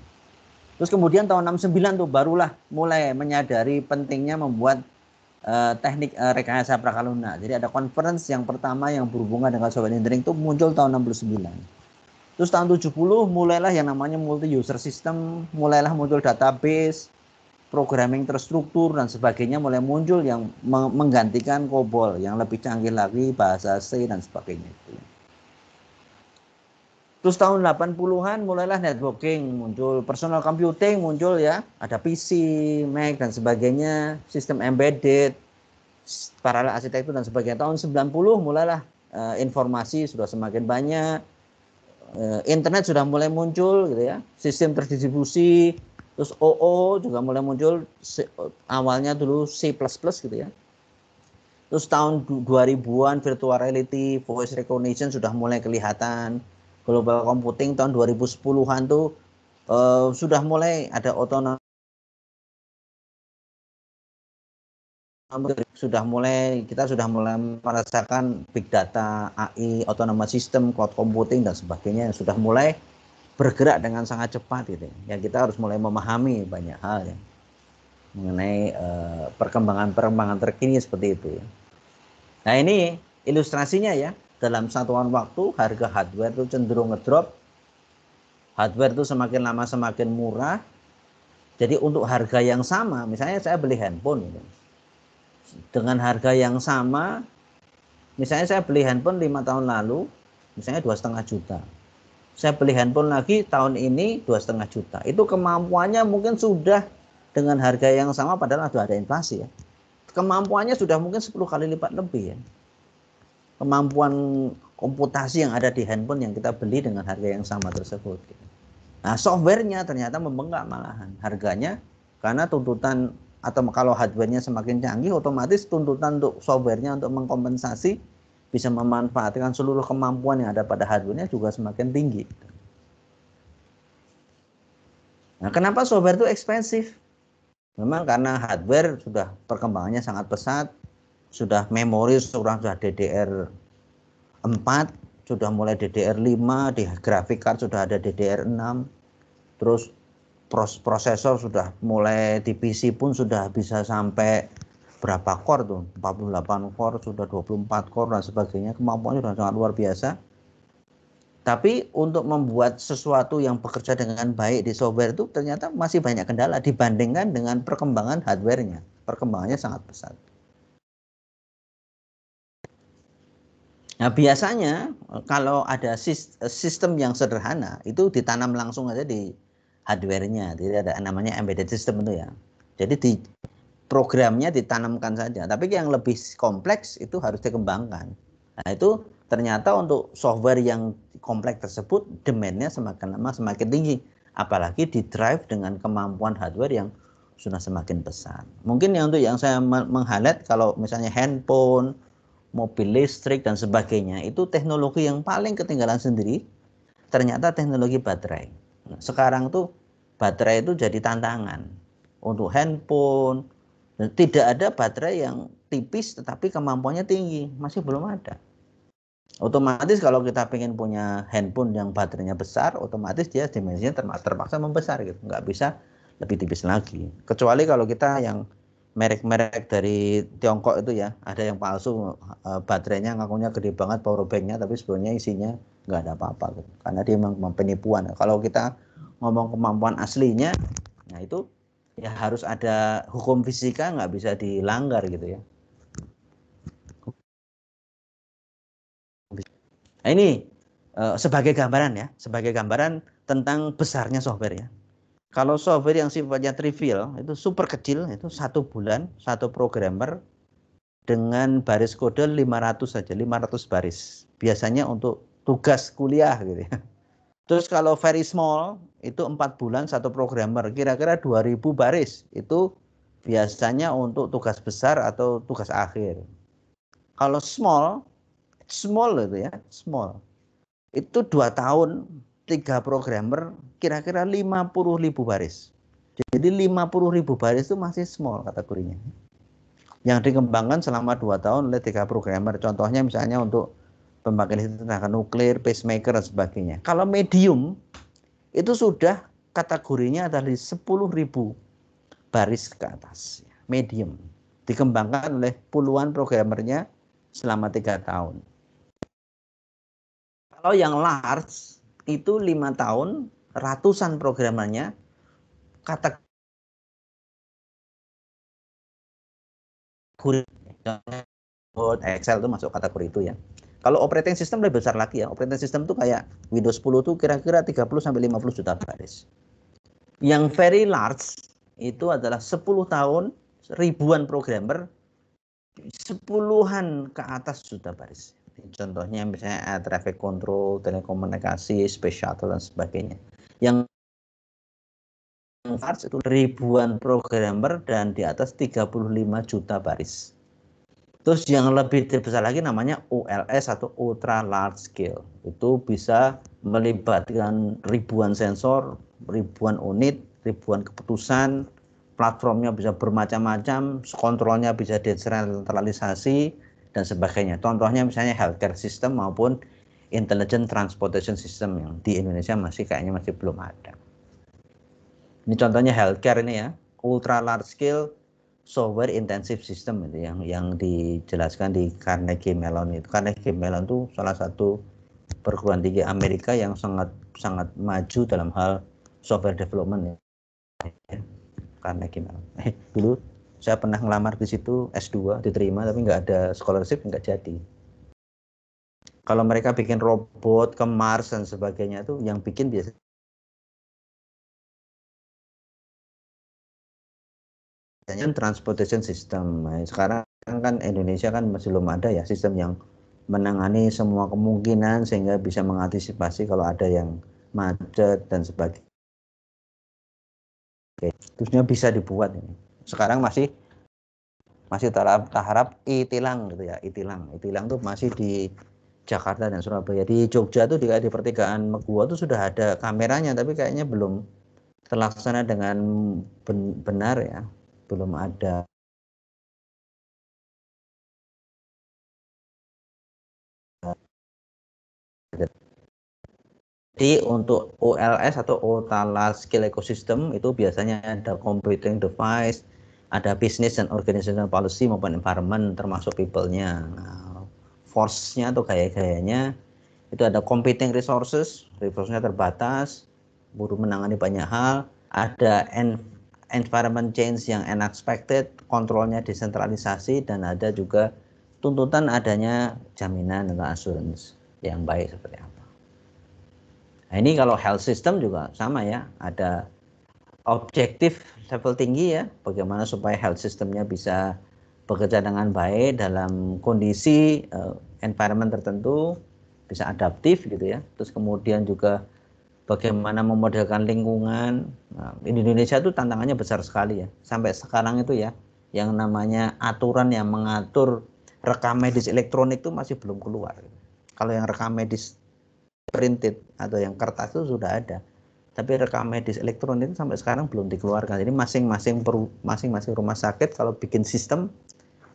Terus kemudian tahun 69 tuh barulah mulai menyadari pentingnya membuat teknik rekayasa prakaluna. Jadi ada conference yang pertama yang berhubungan dengan software engineering itu muncul tahun 69. Terus tahun 70 mulailah yang namanya multi user system, mulailah muncul database, programming terstruktur dan sebagainya mulai muncul yang menggantikan COBOL yang lebih canggih lagi, bahasa C dan sebagainya. Terus tahun 80-an mulailah networking muncul, personal computing muncul ya, ada PC, Mac dan sebagainya, sistem embedded, paralel arsitektur dan sebagainya. Tahun 90 mulailah informasi sudah semakin banyak, internet sudah mulai muncul gitu ya, sistem terdistribusi, terus OO juga mulai muncul, awalnya dulu C++ gitu ya. Terus tahun 2000-an virtual reality, voice recognition sudah mulai kelihatan. Global computing tahun 2010-an tuh sudah mulai ada otonom, kita sudah mulai merasakan big data, AI, autonomous system, cloud computing dan sebagainya yang sudah mulai bergerak dengan sangat cepat gitu. Ya kita harus mulai memahami banyak hal ya mengenai perkembangan terkini seperti itu ya. Nah ini ilustrasinya ya, dalam satuan waktu harga hardware itu cenderung ngedrop, hardware itu semakin lama semakin murah. Jadi untuk harga yang sama, misalnya saya beli handphone gitu, dengan harga yang sama, misalnya saya beli handphone 5 tahun lalu, misalnya 2,5 juta. Saya beli handphone lagi tahun ini 2,5 juta. Itu kemampuannya mungkin sudah dengan harga yang sama, padahal sudah ada inflasi ya. Kemampuannya sudah mungkin 10 kali lipat lebih ya. Kemampuan komputasi yang ada di handphone yang kita beli dengan harga yang sama tersebut. Nah, softwarenya ternyata membengkak malahan harganya karena tuntutan, atau kalau hardwarenya semakin canggih, otomatis tuntutan untuk softwarenya untuk mengkompensasi bisa memanfaatkan seluruh kemampuan yang ada pada hardwarenya juga semakin tinggi. Nah, kenapa software itu ekspensif? Memang karena hardware sudah perkembangannya sangat pesat, sudah memori sudah DDR4, sudah mulai DDR5, di graphic card sudah ada DDR6, terus prosesor sudah mulai di PC pun sudah bisa sampai berapa core tuh, 48 core, sudah 24 core dan sebagainya, kemampuannya sudah sangat luar biasa. Tapi untuk membuat sesuatu yang bekerja dengan baik di software itu ternyata masih banyak kendala dibandingkan dengan perkembangan hardware-nya. Perkembangannya sangat pesat. Nah biasanya kalau ada sistem yang sederhana itu ditanam langsung aja di hardware-nya. Jadi ada namanya embedded system itu ya. Jadi di programnya ditanamkan saja. Tapi yang lebih kompleks itu harus dikembangkan. Nah itu ternyata untuk software yang kompleks tersebut demand-nya semakin lama semakin tinggi. Apalagi di drive dengan kemampuan hardware yang sudah semakin besar. Mungkin untuk yang saya meng-highlight kalau misalnya handphone, mobil listrik dan sebagainya, itu teknologi yang paling ketinggalan sendiri ternyata teknologi baterai. Nah, sekarang tuh baterai itu jadi tantangan untuk handphone. Tidak ada baterai yang tipis tetapi kemampuannya tinggi, masih belum ada. Otomatis kalau kita pengen punya handphone yang baterainya besar, otomatis dia dimensinya terpaksa membesar gitu, nggak bisa lebih tipis lagi. Kecuali kalau kita yang merek-merek dari Tiongkok itu ya, ada yang palsu, baterainya ngakunya gede banget power banknya, tapi sebenarnya isinya nggak ada apa-apa gitu. Karena dia memang penipuan. Kalau kita ngomong kemampuan aslinya, nah itu ya harus ada hukum fisika, nggak bisa dilanggar gitu ya. Nah, ini sebagai gambaran ya, sebagai gambaran tentang besarnya software ya. Kalau software yang sifatnya trivial itu super kecil, itu 1 bulan satu programmer dengan baris kode 500 saja, 500 baris. Biasanya untuk tugas kuliah gitu ya. Terus kalau very small itu 4 bulan satu programmer, kira-kira 2000 baris. Itu biasanya untuk tugas besar atau tugas akhir. Kalau small itu ya, small. Itu 2 tahun 3 programmer kira-kira 50.000 baris. Jadi 50.000 baris itu masih small kategorinya. Yang dikembangkan selama 2 tahun oleh 3 programmer. Contohnya misalnya untuk pembangkit listrik tenaga nuklir, pacemaker dan sebagainya. Kalau medium itu sudah kategorinya adalah 10.000 baris ke atas. Medium. Dikembangkan oleh puluhan programmernya selama 3 tahun. Kalau yang large itu 5 tahun, ratusan programmernya, kategori Excel itu masuk kategori itu ya. Kalau operating system lebih besar lagi ya. Operating system itu kayak Windows 10 itu kira-kira 30-50 juta baris. Yang very large itu adalah 10 tahun, ribuan programmer, sepuluhan ke atas juta baris. Contohnya misalnya air traffic control, telekomunikasi, space shuttle dan sebagainya. Yang large itu ribuan programmer dan di atas 35 juta baris. Terus yang lebih besar lagi namanya ULS atau ultra large scale. Itu bisa melibatkan ribuan sensor, ribuan unit, ribuan keputusan, platformnya bisa bermacam-macam, kontrolnya bisa desentralisasi dan sebagainya. Contohnya misalnya healthcare system maupun intelligent transportation system yang di Indonesia kayaknya masih belum ada. Ini contohnya healthcare ini ya, ultra large scale software intensive system itu yang dijelaskan di Carnegie Mellon itu. Carnegie Mellon itu salah satu perguruan tinggi Amerika yang sangat maju dalam hal software development ya. Carnegie Mellon. Dulu saya pernah ngelamar di situ S2 diterima tapi nggak ada scholarship, nggak jadi. Kalau mereka bikin robot ke Mars dan sebagainya itu yang bikin biasanya transportation system. Nah, sekarang kan Indonesia kan masih belum ada ya sistem yang menangani semua kemungkinan sehingga bisa mengantisipasi kalau ada yang macet dan sebagainya. Terusnya bisa dibuat ini. Sekarang masih tahap e-tilang gitu ya, e-tilang. E-tilang tuh masih di Jakarta dan Surabaya. Di Jogja tuh di pertigaan Megua tuh sudah ada kameranya tapi kayaknya belum terlaksana dengan benar ya. Belum ada. Jadi untuk OLS atau ultra large scale ecosystem itu biasanya ada computing device, ada business and organizational policy maupun environment termasuk people-nya. Nah, force-nya atau gaya-gayanya itu ada competing resources, resource-nya terbatas, butuh menangani banyak hal, ada environment change yang unexpected, kontrolnya desentralisasi, dan ada juga tuntutan adanya jaminan atau assurance yang baik seperti apa. Nah, ini kalau health system juga sama ya, ada objektif level tinggi ya, bagaimana supaya health systemnya bisa bekerja dengan baik dalam kondisi environment tertentu, bisa adaptif gitu ya. Terus kemudian juga bagaimana memodelkan lingkungan. Nah, di Indonesia itu tantangannya besar sekali ya. Sampai sekarang itu ya, yang namanya aturan yang mengatur rekam medis elektronik itu masih belum keluar. Kalau yang rekam medis printed atau yang kertas itu sudah ada. Tapi rekam medis elektronik itu sampai sekarang belum dikeluarkan. Jadi masing-masing rumah sakit kalau bikin sistem,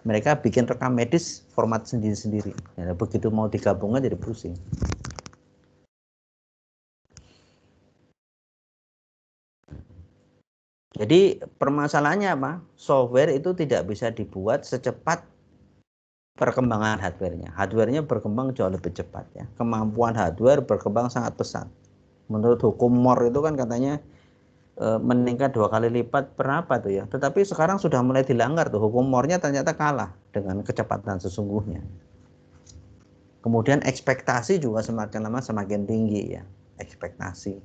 mereka bikin rekam medis format sendiri-sendiri. Ya, begitu mau digabungkan jadi pusing. Jadi permasalahannya apa? Software itu tidak bisa dibuat secepat perkembangan hardware-nya. Hardware-nya berkembang jauh lebih cepat ya. Kemampuan hardware berkembang sangat pesat. Menurut hukum Moore itu kan katanya meningkat 2 kali lipat berapa tuh ya. Tetapi sekarang sudah mulai dilanggar tuh. Hukum Moore-nya ternyata kalah dengan kecepatan sesungguhnya. Kemudian ekspektasi juga semakin lama semakin tinggi ya. Ekspektasi.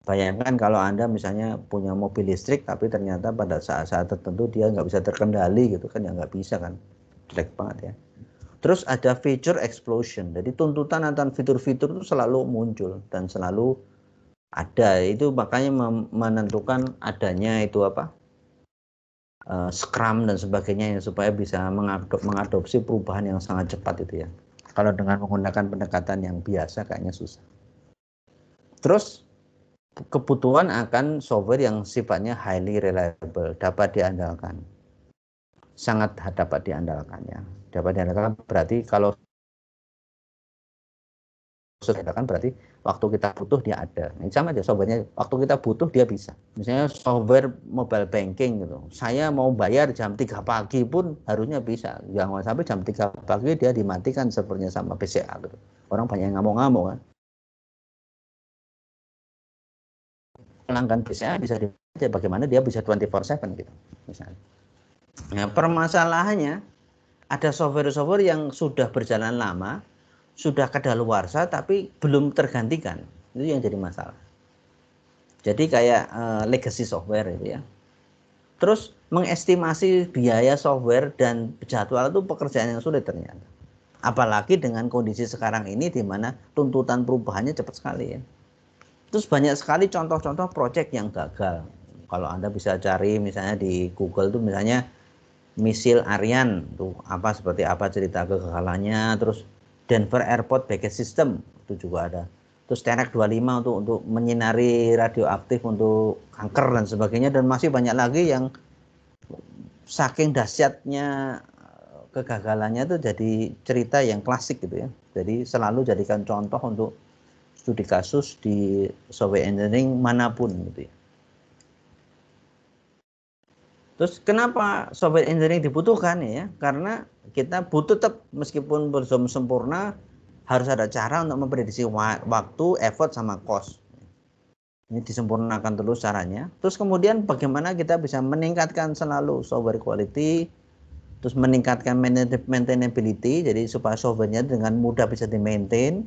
Bayangkan kalau Anda misalnya punya mobil listrik tapi ternyata pada saat-saat tertentu dia nggak bisa terkendali gitu kan, ya nggak bisa kan, jelek banget ya. Terus ada feature explosion, jadi tuntutan akan fitur-fitur itu selalu muncul dan selalu ada, itu makanya menentukan adanya itu apa, Scrum dan sebagainya supaya bisa mengadopsi perubahan yang sangat cepat itu ya. Kalau dengan menggunakan pendekatan yang biasa kayaknya susah. Terus kebutuhan akan software yang sifatnya highly reliable, dapat diandalkan, sangat dapat diandalkan ya. Dapat diandalkan berarti kalau diandalkan berarti waktu kita butuh dia ada. Ini sama aja softwarenya, waktu kita butuh dia bisa. Misalnya software mobile banking gitu, saya mau bayar jam 3 pagi pun harusnya bisa. Jangan sampai jam 3 pagi dia dimatikan sepertinya sama BCA gitu. Orang banyak yang ngamuk-ngamuk kan. Pelanggan BCA bisa dibaca, bagaimana dia bisa 24/7 gitu misalnya. Nah, permasalahannya ada software-software yang sudah berjalan lama, sudah kadaluarsa tapi belum tergantikan. Itu yang jadi masalah. Jadi kayak legacy software itu ya. Terus mengestimasi biaya software dan jadwal itu pekerjaan yang sulit ternyata. Apalagi dengan kondisi sekarang ini di mana tuntutan perubahannya cepat sekali ya. Terus banyak sekali contoh-contoh proyek yang gagal. Kalau Anda bisa cari misalnya di Google tuh misalnya misil Ariane tuh apa seperti apa cerita kegagalannya. Terus Denver Airport Baggage System itu juga ada. Terus Tenek 25 untuk menyinari radioaktif untuk kanker dan sebagainya, dan masih banyak lagi yang saking dahsyatnya kegagalannya itu jadi cerita yang klasik gitu ya. Jadi selalu jadikan contoh untuk studi kasus di software engineering manapun gitu ya. Terus kenapa software engineering dibutuhkan ya? Karena kita butuh tetap meskipun belum sempurna harus ada cara untuk memprediksi waktu, effort sama cost. Ini disempurnakan terus caranya. Terus kemudian bagaimana kita bisa meningkatkan selalu software quality, terus meningkatkan maintainability, jadi supaya softwarenya dengan mudah bisa di-maintain.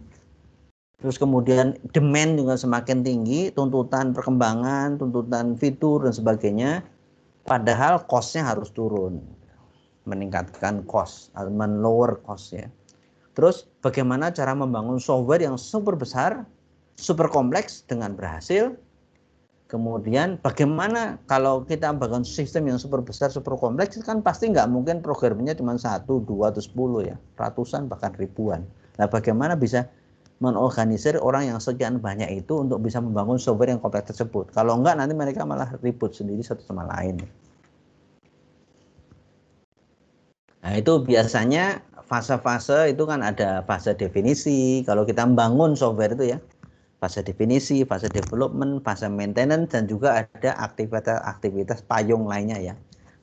Terus kemudian demand juga semakin tinggi, tuntutan perkembangan, tuntutan fitur dan sebagainya. Padahal cost-nya harus turun, meningkatkan cost, atau men-lower cost ya. Terus bagaimana cara membangun software yang super besar, super kompleks dengan berhasil. Kemudian bagaimana kalau kita membangun sistem yang super besar, super kompleks, kan pasti nggak mungkin programnya cuma 1, 2, atau 10 ya, ratusan bahkan ribuan. Nah bagaimana bisa menorganisir orang yang sekian banyak itu untuk bisa membangun software yang kompleks tersebut. Kalau enggak nanti mereka malah ribut sendiri satu sama lain. Nah itu biasanya fase-fase itu kan ada fase definisi. Kalau kita membangun software itu ya, fase definisi, fase development, fase maintenance, dan juga ada aktivitas payung lainnya ya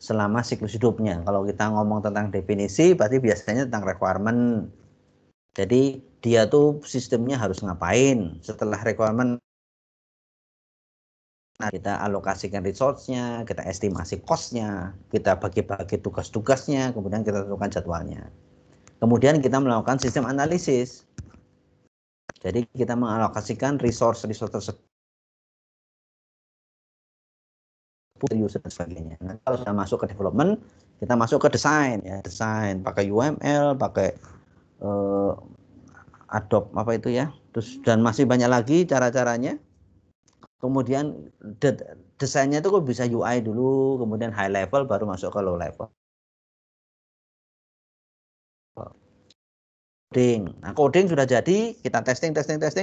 selama siklus hidupnya. Kalau kita ngomong tentang definisi berarti biasanya tentang requirement. Jadi dia tuh sistemnya harus ngapain setelah requirement. Nah, kita alokasikan resource-nya, kita estimasi cost-nya, kita bagi-bagi tugas-tugasnya, kemudian kita tentukan jadwalnya. Kemudian kita melakukan sistem analisis. Jadi kita mengalokasikan resource tersebut, user dan sebagainya. Nah, kalau sudah masuk ke development, kita masuk ke desain ya, desain pakai UML, pakai Adobe apa itu ya, terus dan masih banyak lagi cara-caranya. Kemudian desainnya itu kok bisa UI dulu, kemudian high level baru masuk ke low level. Coding. Nah, coding sudah jadi, kita testing,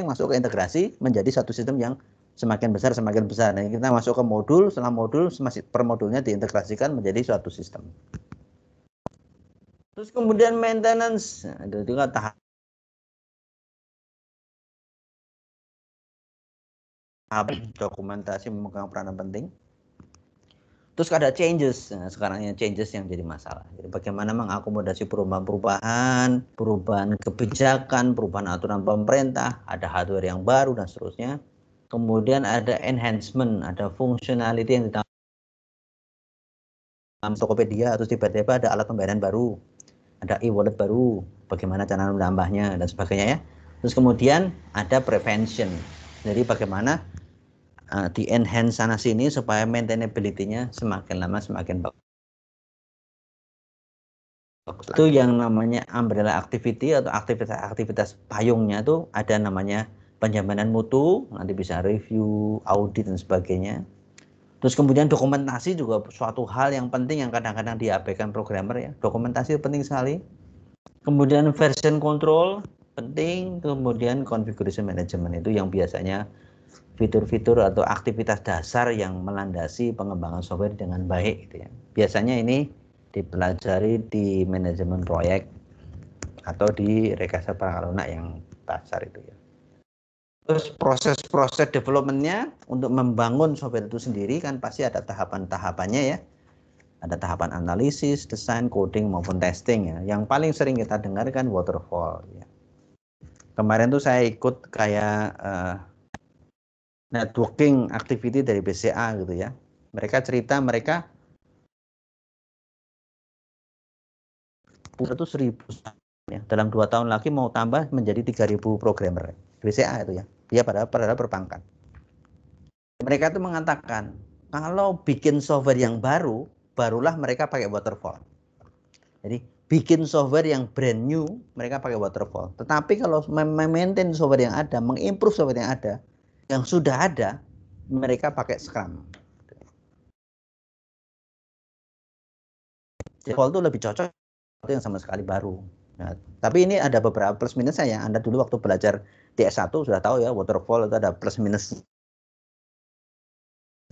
masuk ke integrasi, menjadi satu sistem yang semakin besar. Nah, kita masuk ke modul, setelah modul, per modulnya diintegrasikan menjadi suatu sistem. Terus kemudian maintenance, nah, itu juga tahap dokumentasi memegang peranan penting. Terus ada changes, nah, sekarang ini changes yang jadi masalah. Jadi bagaimana mengakomodasi perubahan kebijakan, perubahan aturan pemerintah, ada hardware yang baru dan seterusnya. Kemudian ada enhancement, ada functionality yang ditambah Tokopedia, atau tiba-tiba ada alat pembayaran baru, ada e-wallet baru, bagaimana cara menambahnya dan sebagainya ya. Terus kemudian ada prevention. Jadi bagaimana di enhance sana sini supaya maintainability-nya semakin lama semakin bagus. Itu yang namanya umbrella activity atau aktivitas payungnya itu ada namanya penjaminan mutu, nanti bisa review, audit dan sebagainya. Terus kemudian dokumentasi juga suatu hal yang penting yang kadang-kadang diabaikan programmer ya. Dokumentasi penting sekali. Kemudian version control penting, kemudian configuration management itu yang biasanya fitur-fitur atau aktivitas dasar yang melandasi pengembangan software dengan baik gitu ya. Biasanya ini dipelajari di manajemen proyek atau di rekayasa perangkat lunak yang dasar itu ya. Terus proses developmentnya untuk membangun software itu sendiri kan pasti ada tahapan-tahapannya ya. Ada tahapan analisis, desain, coding maupun testing ya. Yang paling sering kita dengar kan waterfall ya. Kemarin tuh saya ikut kayak networking activity dari BCA gitu ya. Mereka cerita mereka itu 1000 ya. Dalam 2 tahun lagi mau tambah menjadi 3000 programmer. BCA itu ya. Dia pada perbankan. Mereka itu mengatakan kalau bikin software yang baru, barulah mereka pakai waterfall. Jadi bikin software yang brand new, mereka pakai waterfall. Tetapi kalau memaintain software yang ada, mengimprove software yang ada, yang sudah ada, mereka pakai Scrum. Waterfall itu lebih cocok itu yang sama sekali baru. Nah, tapi ini ada beberapa plus minusnya ya. Anda dulu waktu belajar di S1 sudah tahu ya, waterfall itu ada plus minusnya.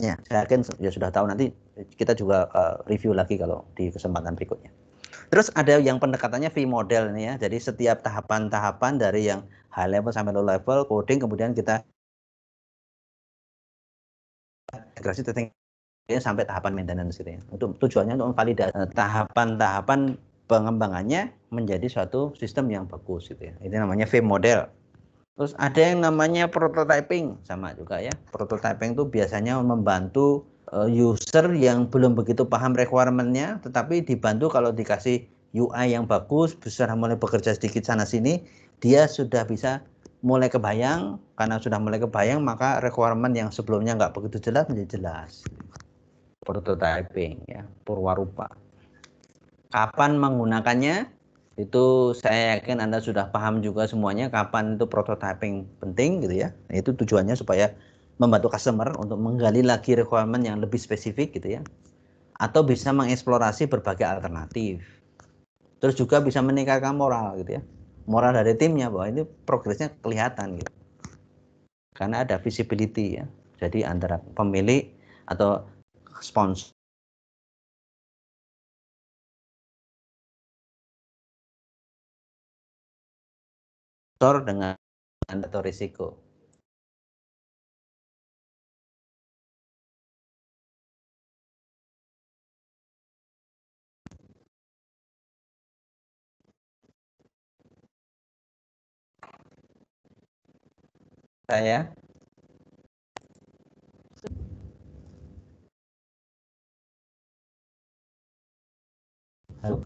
Saya yakin ya sudah tahu, nanti kita juga review lagi kalau di kesempatan berikutnya. Terus ada yang pendekatannya V model ini ya. Jadi setiap tahapan-tahapan dari yang high level sampai low level coding, kemudian kita integrasi testing sampai tahapan maintenance gitu ya. Untuk tujuannya untuk memvalidasi tahapan-tahapan pengembangannya menjadi suatu sistem yang bagus gitu ya. Ini namanya V model. Terus ada yang namanya prototyping, sama juga ya. Prototyping itu biasanya membantu user yang belum begitu paham requirement-nya, tetapi dibantu kalau dikasih UI yang bagus, bisa mulai bekerja sedikit sana sini, dia sudah bisa mulai kebayang. Karena sudah mulai kebayang, maka requirement yang sebelumnya nggak begitu jelas menjadi jelas. Prototyping ya, purwarupa. Kapan menggunakannya? Itu saya yakin Anda sudah paham juga semuanya kapan itu prototyping penting gitu ya. Itu tujuannya supaya membantu customer untuk menggali lagi requirement yang lebih spesifik gitu ya. Atau bisa mengeksplorasi berbagai alternatif. Terus juga bisa meningkatkan moral gitu ya. Moral dari timnya bahwa ini progresnya kelihatan gitu. Karena ada visibility ya. Jadi antara pemilik atau sponsor dengan atau risiko. Saya halo.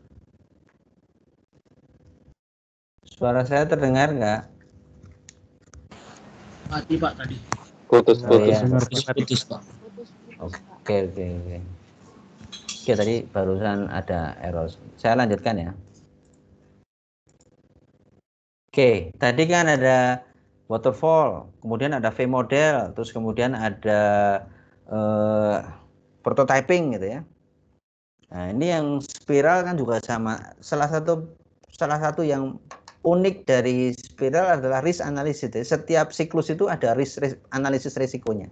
Suara saya terdengar nggak? Mati Pak tadi. Putus. iya. Putus Pak. Oke. Oke, tadi barusan ada error. Saya lanjutkan ya. Oke, tadi kan ada waterfall, kemudian ada V model, terus kemudian ada prototyping gitu ya. Nah, ini yang spiral kan juga sama. Salah satu yang unik dari spiral adalah risk analysis. Setiap siklus itu ada analisis risikonya.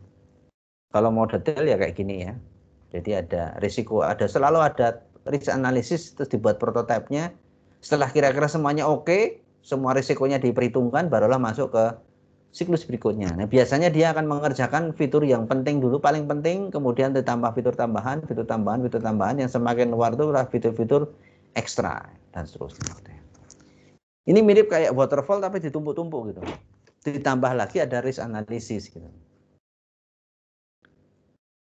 Kalau mau detail ya kayak gini ya. Jadi ada risiko, selalu ada risk analysis, terus dibuat prototipenya. Setelah kira-kira semuanya oke, semua risikonya diperhitungkan, barulah masuk ke siklus berikutnya. Nah, biasanya dia akan mengerjakan fitur yang penting dulu, paling penting, kemudian ditambah fitur tambahan, yang semakin luar itu adalah fitur-fitur ekstra dan seterusnya. Ini mirip kayak waterfall tapi ditumpuk-tumpuk gitu. Ditambah lagi ada risk analysis gitu.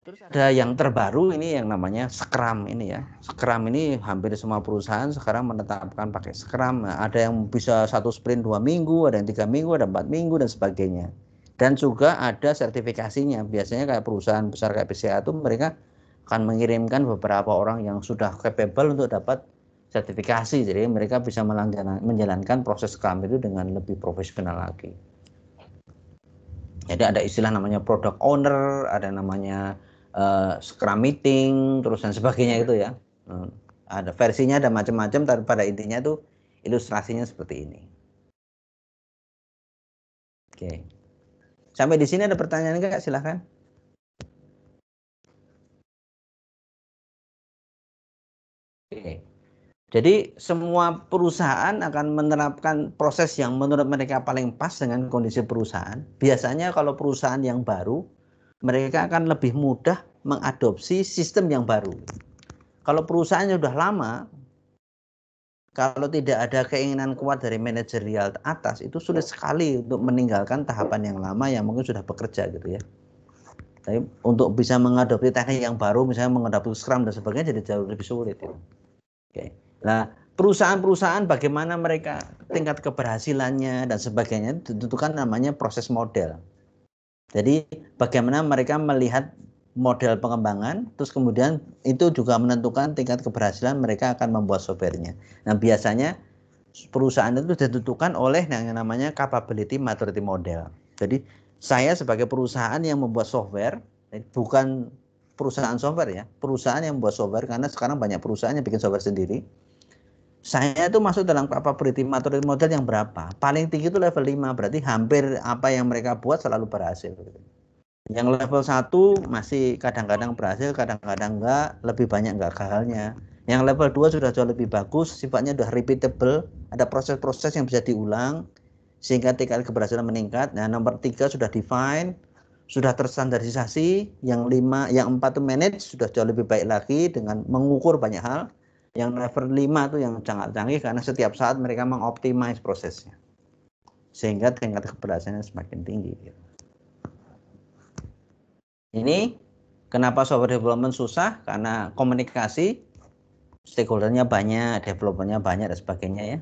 Terus ada yang terbaru ini yang namanya Scrum ini ya. Scrum ini hampir semua perusahaan sekarang menetapkan pakai Scrum. Nah, ada yang bisa 1 sprint 2 minggu, ada yang 3 minggu, ada 4 minggu dan sebagainya. Dan juga ada sertifikasinya. Biasanya kayak perusahaan besar kayak PCA itu mereka akan mengirimkan beberapa orang yang sudah capable untuk dapat sertifikasi. Jadi mereka bisa menjalankan proses Scrum itu dengan lebih profesional lagi. Jadi ada istilah namanya product owner, ada namanya Scrum meeting, terus dan sebagainya itu ya. Ada versinya, ada macam-macam, tapi pada intinya itu ilustrasinya seperti ini. Oke. Sampai di sini ada pertanyaan enggak? Silahkan. Oke. Jadi semua perusahaan akan menerapkan proses yang menurut mereka paling pas dengan kondisi perusahaan. Biasanya kalau perusahaan yang baru, mereka akan lebih mudah mengadopsi sistem yang baru. Kalau perusahaannya sudah lama, kalau tidak ada keinginan kuat dari manajerial atas, itu sulit sekali untuk meninggalkan tahapan yang lama yang mungkin sudah bekerja gitu ya. Tapi untuk bisa mengadopsi teknik yang baru, misalnya mengadopsi Scrum dan sebagainya, jadi jauh lebih sulit. Ya. Oke. Nah, perusahaan-perusahaan bagaimana mereka tingkat keberhasilannya dan sebagainya ditentukan namanya proses model. Jadi bagaimana mereka melihat model pengembangan, terus kemudian itu juga menentukan tingkat keberhasilan mereka akan membuat softwarenya. Nah biasanya perusahaan itu ditentukan oleh yang namanya capability maturity model. Jadi saya sebagai perusahaan yang membuat software, bukan perusahaan software ya, perusahaan yang membuat software, karena sekarang banyak perusahaan yang bikin software sendiri. Saya itu masuk dalam capability maturity model yang berapa? Paling tinggi itu level 5, berarti hampir apa yang mereka buat selalu berhasil. Yang level 1 masih kadang-kadang berhasil, kadang-kadang enggak, lebih banyak enggak gagalnya. Yang level 2 sudah jauh lebih bagus, sifatnya sudah repeatable, ada proses-proses yang bisa diulang, sehingga tingkat keberhasilan meningkat. Nah, nomor 3 sudah define, sudah terstandarisasi, yang 4 itu manage, sudah jauh lebih baik lagi dengan mengukur banyak hal. Yang level 5 itu yang sangat canggih karena setiap saat mereka mengoptimize prosesnya. Sehingga tingkat keberhasilannya semakin tinggi. Ini kenapa software development susah? Karena komunikasi, stakeholdernya banyak, developernya banyak dan sebagainya ya.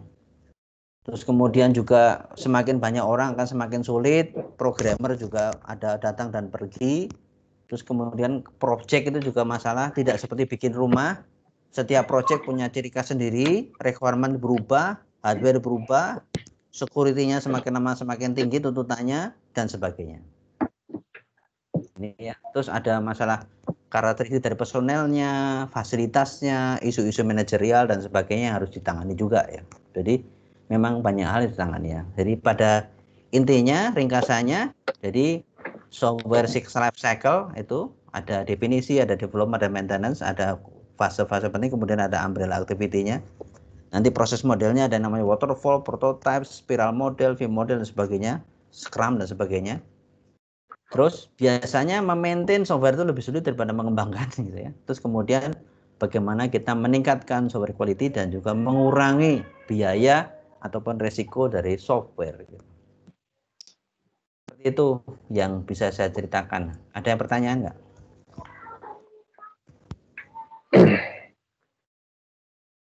Terus kemudian juga semakin banyak orang akan semakin sulit, programmer juga ada datang dan pergi. Terus kemudian project itu juga masalah, tidak seperti bikin rumah. Setiap project punya ciri khas sendiri, requirement berubah, hardware berubah, security-nya semakin lama semakin tinggi tuntutannya dan sebagainya. Ini ya. Terus ada masalah karakteristik dari personelnya, fasilitasnya, isu-isu manajerial dan sebagainya harus ditangani juga ya. Jadi memang banyak hal yang ditangani ya. Jadi pada intinya ringkasannya, jadi software life cycle itu ada definisi, ada development, ada maintenance, ada fase-fase penting, kemudian ada umbrella activity-nya. Nanti proses modelnya ada namanya waterfall, prototype, spiral model, V model dan sebagainya, Scrum dan sebagainya. Terus biasanya memaintain software itu lebih sulit daripada mengembangkan gitu ya. Terus kemudian bagaimana kita meningkatkan software quality dan juga mengurangi biaya ataupun resiko dari software gitu. Seperti itu yang bisa saya ceritakan. Ada yang pertanyaan nggak?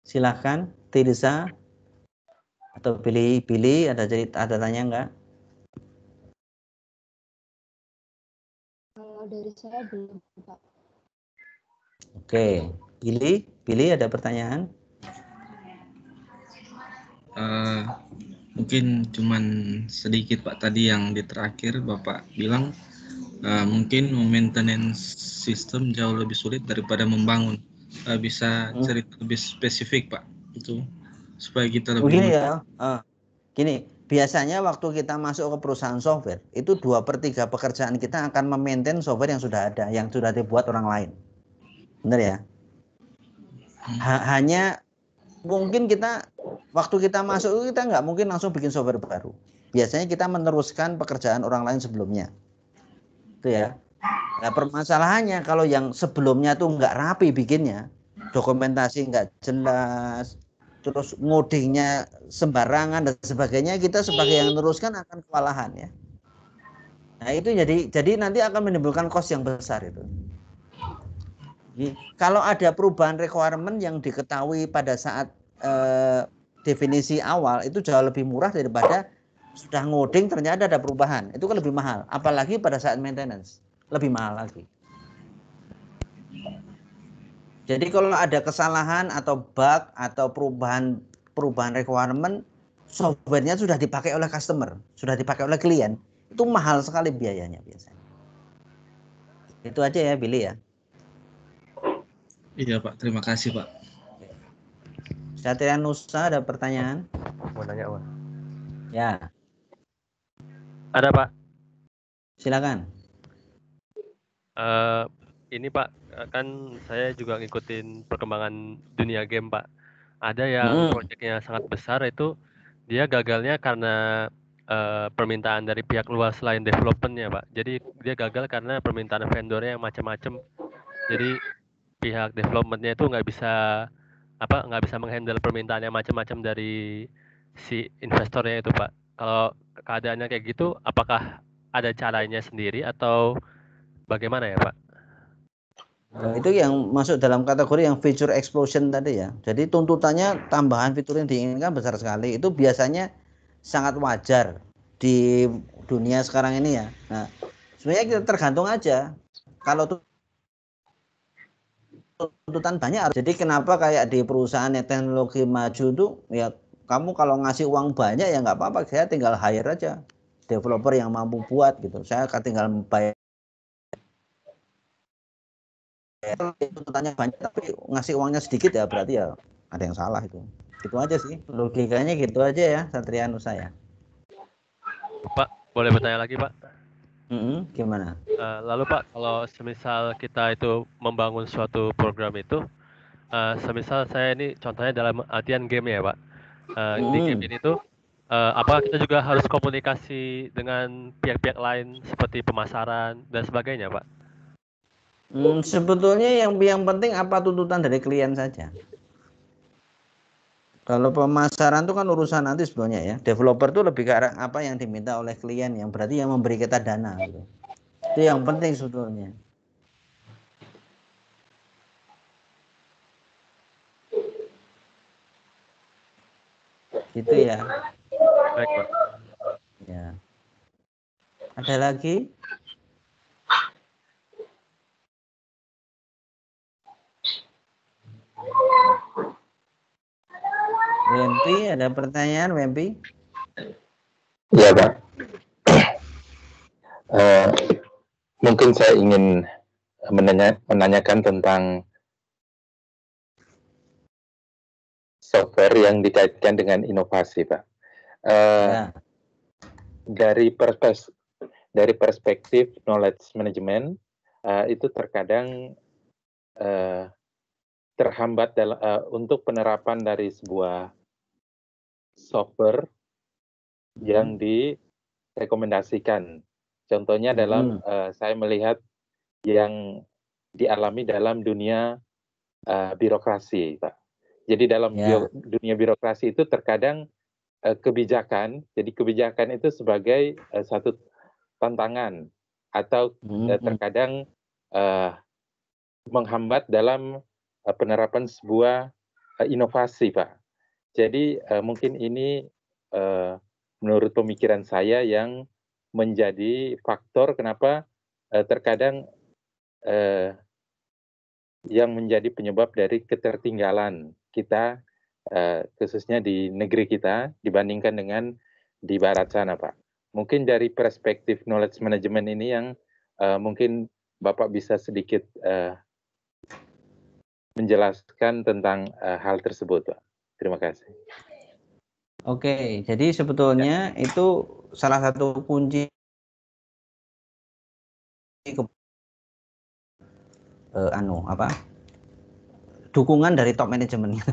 Silahkan Tirza atau Billy ada tanya nggak? Kalau dari saya belum, Pak. Oke, Billy ada pertanyaan? Mungkin cuman sedikit Pak, tadi yang di terakhir Bapak bilang mungkin maintenance sistem jauh lebih sulit daripada membangun. Bisa cerita lebih spesifik Pak, itu supaya kita lebih Begini ya, gini, biasanya waktu kita masuk ke perusahaan software, itu 2/3 pekerjaan kita akan memaintain software yang sudah ada, yang sudah dibuat orang lain. Benar ya? Hanya mungkin kita, waktu kita masuk kita nggak mungkin langsung bikin software baru. Biasanya kita meneruskan pekerjaan orang lain sebelumnya. Itu ya. Nah, permasalahannya kalau yang sebelumnya tuh nggak rapi bikinnya, dokumentasi nggak jelas, terus ngodingnya sembarangan dan sebagainya, kita sebagai yang meneruskan akan kewalahan ya. Nah itu jadi nanti akan menimbulkan cost yang besar itu. Jadi, kalau ada perubahan requirement yang diketahui pada saat definisi awal, itu jauh lebih murah daripada sudah ngoding ternyata ada perubahan. Itu kan lebih mahal, apalagi pada saat maintenance lebih mahal lagi. Jadi kalau ada kesalahan atau bug atau perubahan requirement, softwarenya sudah dipakai oleh customer, sudah dipakai oleh klien, itu mahal sekali biayanya biasanya. Itu aja ya Billy ya. Iya Pak, terima kasih Pak. Satria Nusa ada pertanyaan? Mau nanya Pak. Ya, Ada Pak. silakan. Ini Pak, kan saya juga ngikutin perkembangan dunia game Pak. Ada yang proyeknya sangat besar itu dia gagalnya karena permintaan dari pihak luar selain developmentnya Pak. Jadi dia gagal karena permintaan vendornya yang macam-macam. Jadi pihak developmentnya itu nggak bisa menghandle permintaan yang macam-macam dari si investornya itu Pak. Kalau keadaannya kayak gitu, apakah ada caranya sendiri atau bagaimana ya Pak? Nah, itu yang masuk dalam kategori yang feature explosion tadi ya. Jadi tuntutannya tambahan fitur yang diinginkan besar sekali. Itu biasanya sangat wajar di dunia sekarang ini ya. Nah, sebenarnya kita tergantung aja. Kalau tuntutan banyak, jadi kenapa kayak di perusahaan yang teknologi maju tuh ya, kamu kalau ngasih uang banyak ya nggak apa-apa, saya tinggal hire aja developer yang mampu buat gitu. Saya tinggal bayar, tuntutannya banyak tapi ngasih uangnya sedikit ya berarti ya ada yang salah itu. Gitu aja sih logikanya, gitu aja ya Satria Nusa ya. Pak, boleh bertanya lagi Pak? Gimana? Lalu Pak, kalau semisal kita itu membangun suatu program itu, semisal saya ini contohnya dalam artian game ya Pak, di game ini tuh, apakah kita juga harus komunikasi dengan pihak-pihak lain seperti pemasaran dan sebagainya Pak? Sebetulnya yang penting apa tuntutan dari klien saja. Kalau pemasaran itu kan urusan nanti sebenarnya ya. Developer itu lebih ke arah apa yang diminta oleh klien, yang berarti yang memberi kita dana gitu. Itu yang penting sebetulnya. Gitu ya. Baik Pak. Ya. Ada lagi? Wempi, ada pertanyaan Wempi? Iya Pak. Mungkin saya ingin menanyakan tentang software yang dikaitkan dengan inovasi Pak. Ya. Dari perspektif knowledge management, itu terkadang terhambat untuk penerapan dari sebuah software yang direkomendasikan. Contohnya dalam saya melihat yang dialami dalam dunia birokrasi, Pak. Jadi dalam dunia birokrasi itu terkadang kebijakan, jadi kebijakan itu sebagai satu tantangan atau terkadang menghambat dalam penerapan sebuah inovasi, Pak. Jadi mungkin ini menurut pemikiran saya yang menjadi faktor kenapa terkadang yang menjadi penyebab dari ketertinggalan kita, khususnya di negeri kita, dibandingkan dengan di barat sana, Pak. Mungkin dari perspektif knowledge management ini yang mungkin Bapak bisa sedikit menjelaskan tentang hal tersebut, Pak. Terima kasih. Oke, jadi sebetulnya itu salah satu kunci dukungan dari top manajemennya.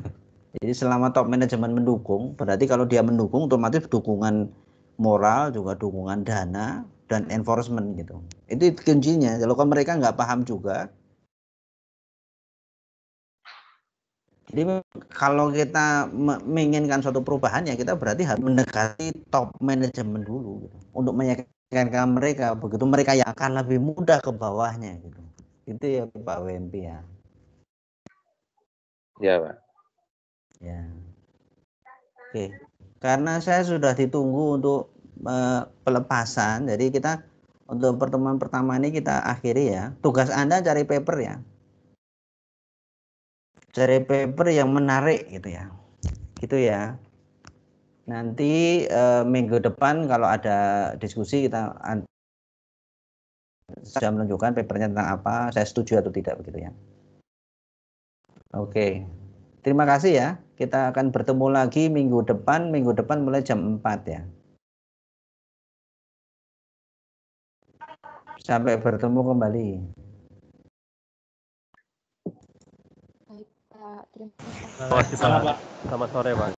Jadi selama top manajemen mendukung, berarti kalau dia mendukung otomatis dukungan moral juga dukungan dana dan enforcement gitu. Itu kuncinya. Kalau mereka nggak paham juga, jadi kalau kita menginginkan suatu perubahan ya kita berarti harus mendekati top manajemen dulu gitu. Untuk meyakinkan mereka, begitu mereka yang akan lebih mudah ke bawahnya gitu. Itu ya Pak WMP ya. Ya, Pak. Ya. Oke. Karena saya sudah ditunggu untuk pelepasan, jadi kita untuk pertemuan pertama ini kita akhiri ya. Tugas Anda cari paper ya. Cari paper yang menarik gitu ya. Gitu ya. Nanti minggu depan kalau ada diskusi saya menunjukkan papernya tentang apa, saya setuju atau tidak begitu ya. Oke. Terima kasih ya. Kita akan bertemu lagi minggu depan mulai jam 4 ya. Sampai bertemu kembali. Baik, Pak. Terima kasih. Terima kasih, Pak. Selamat sore, Pak.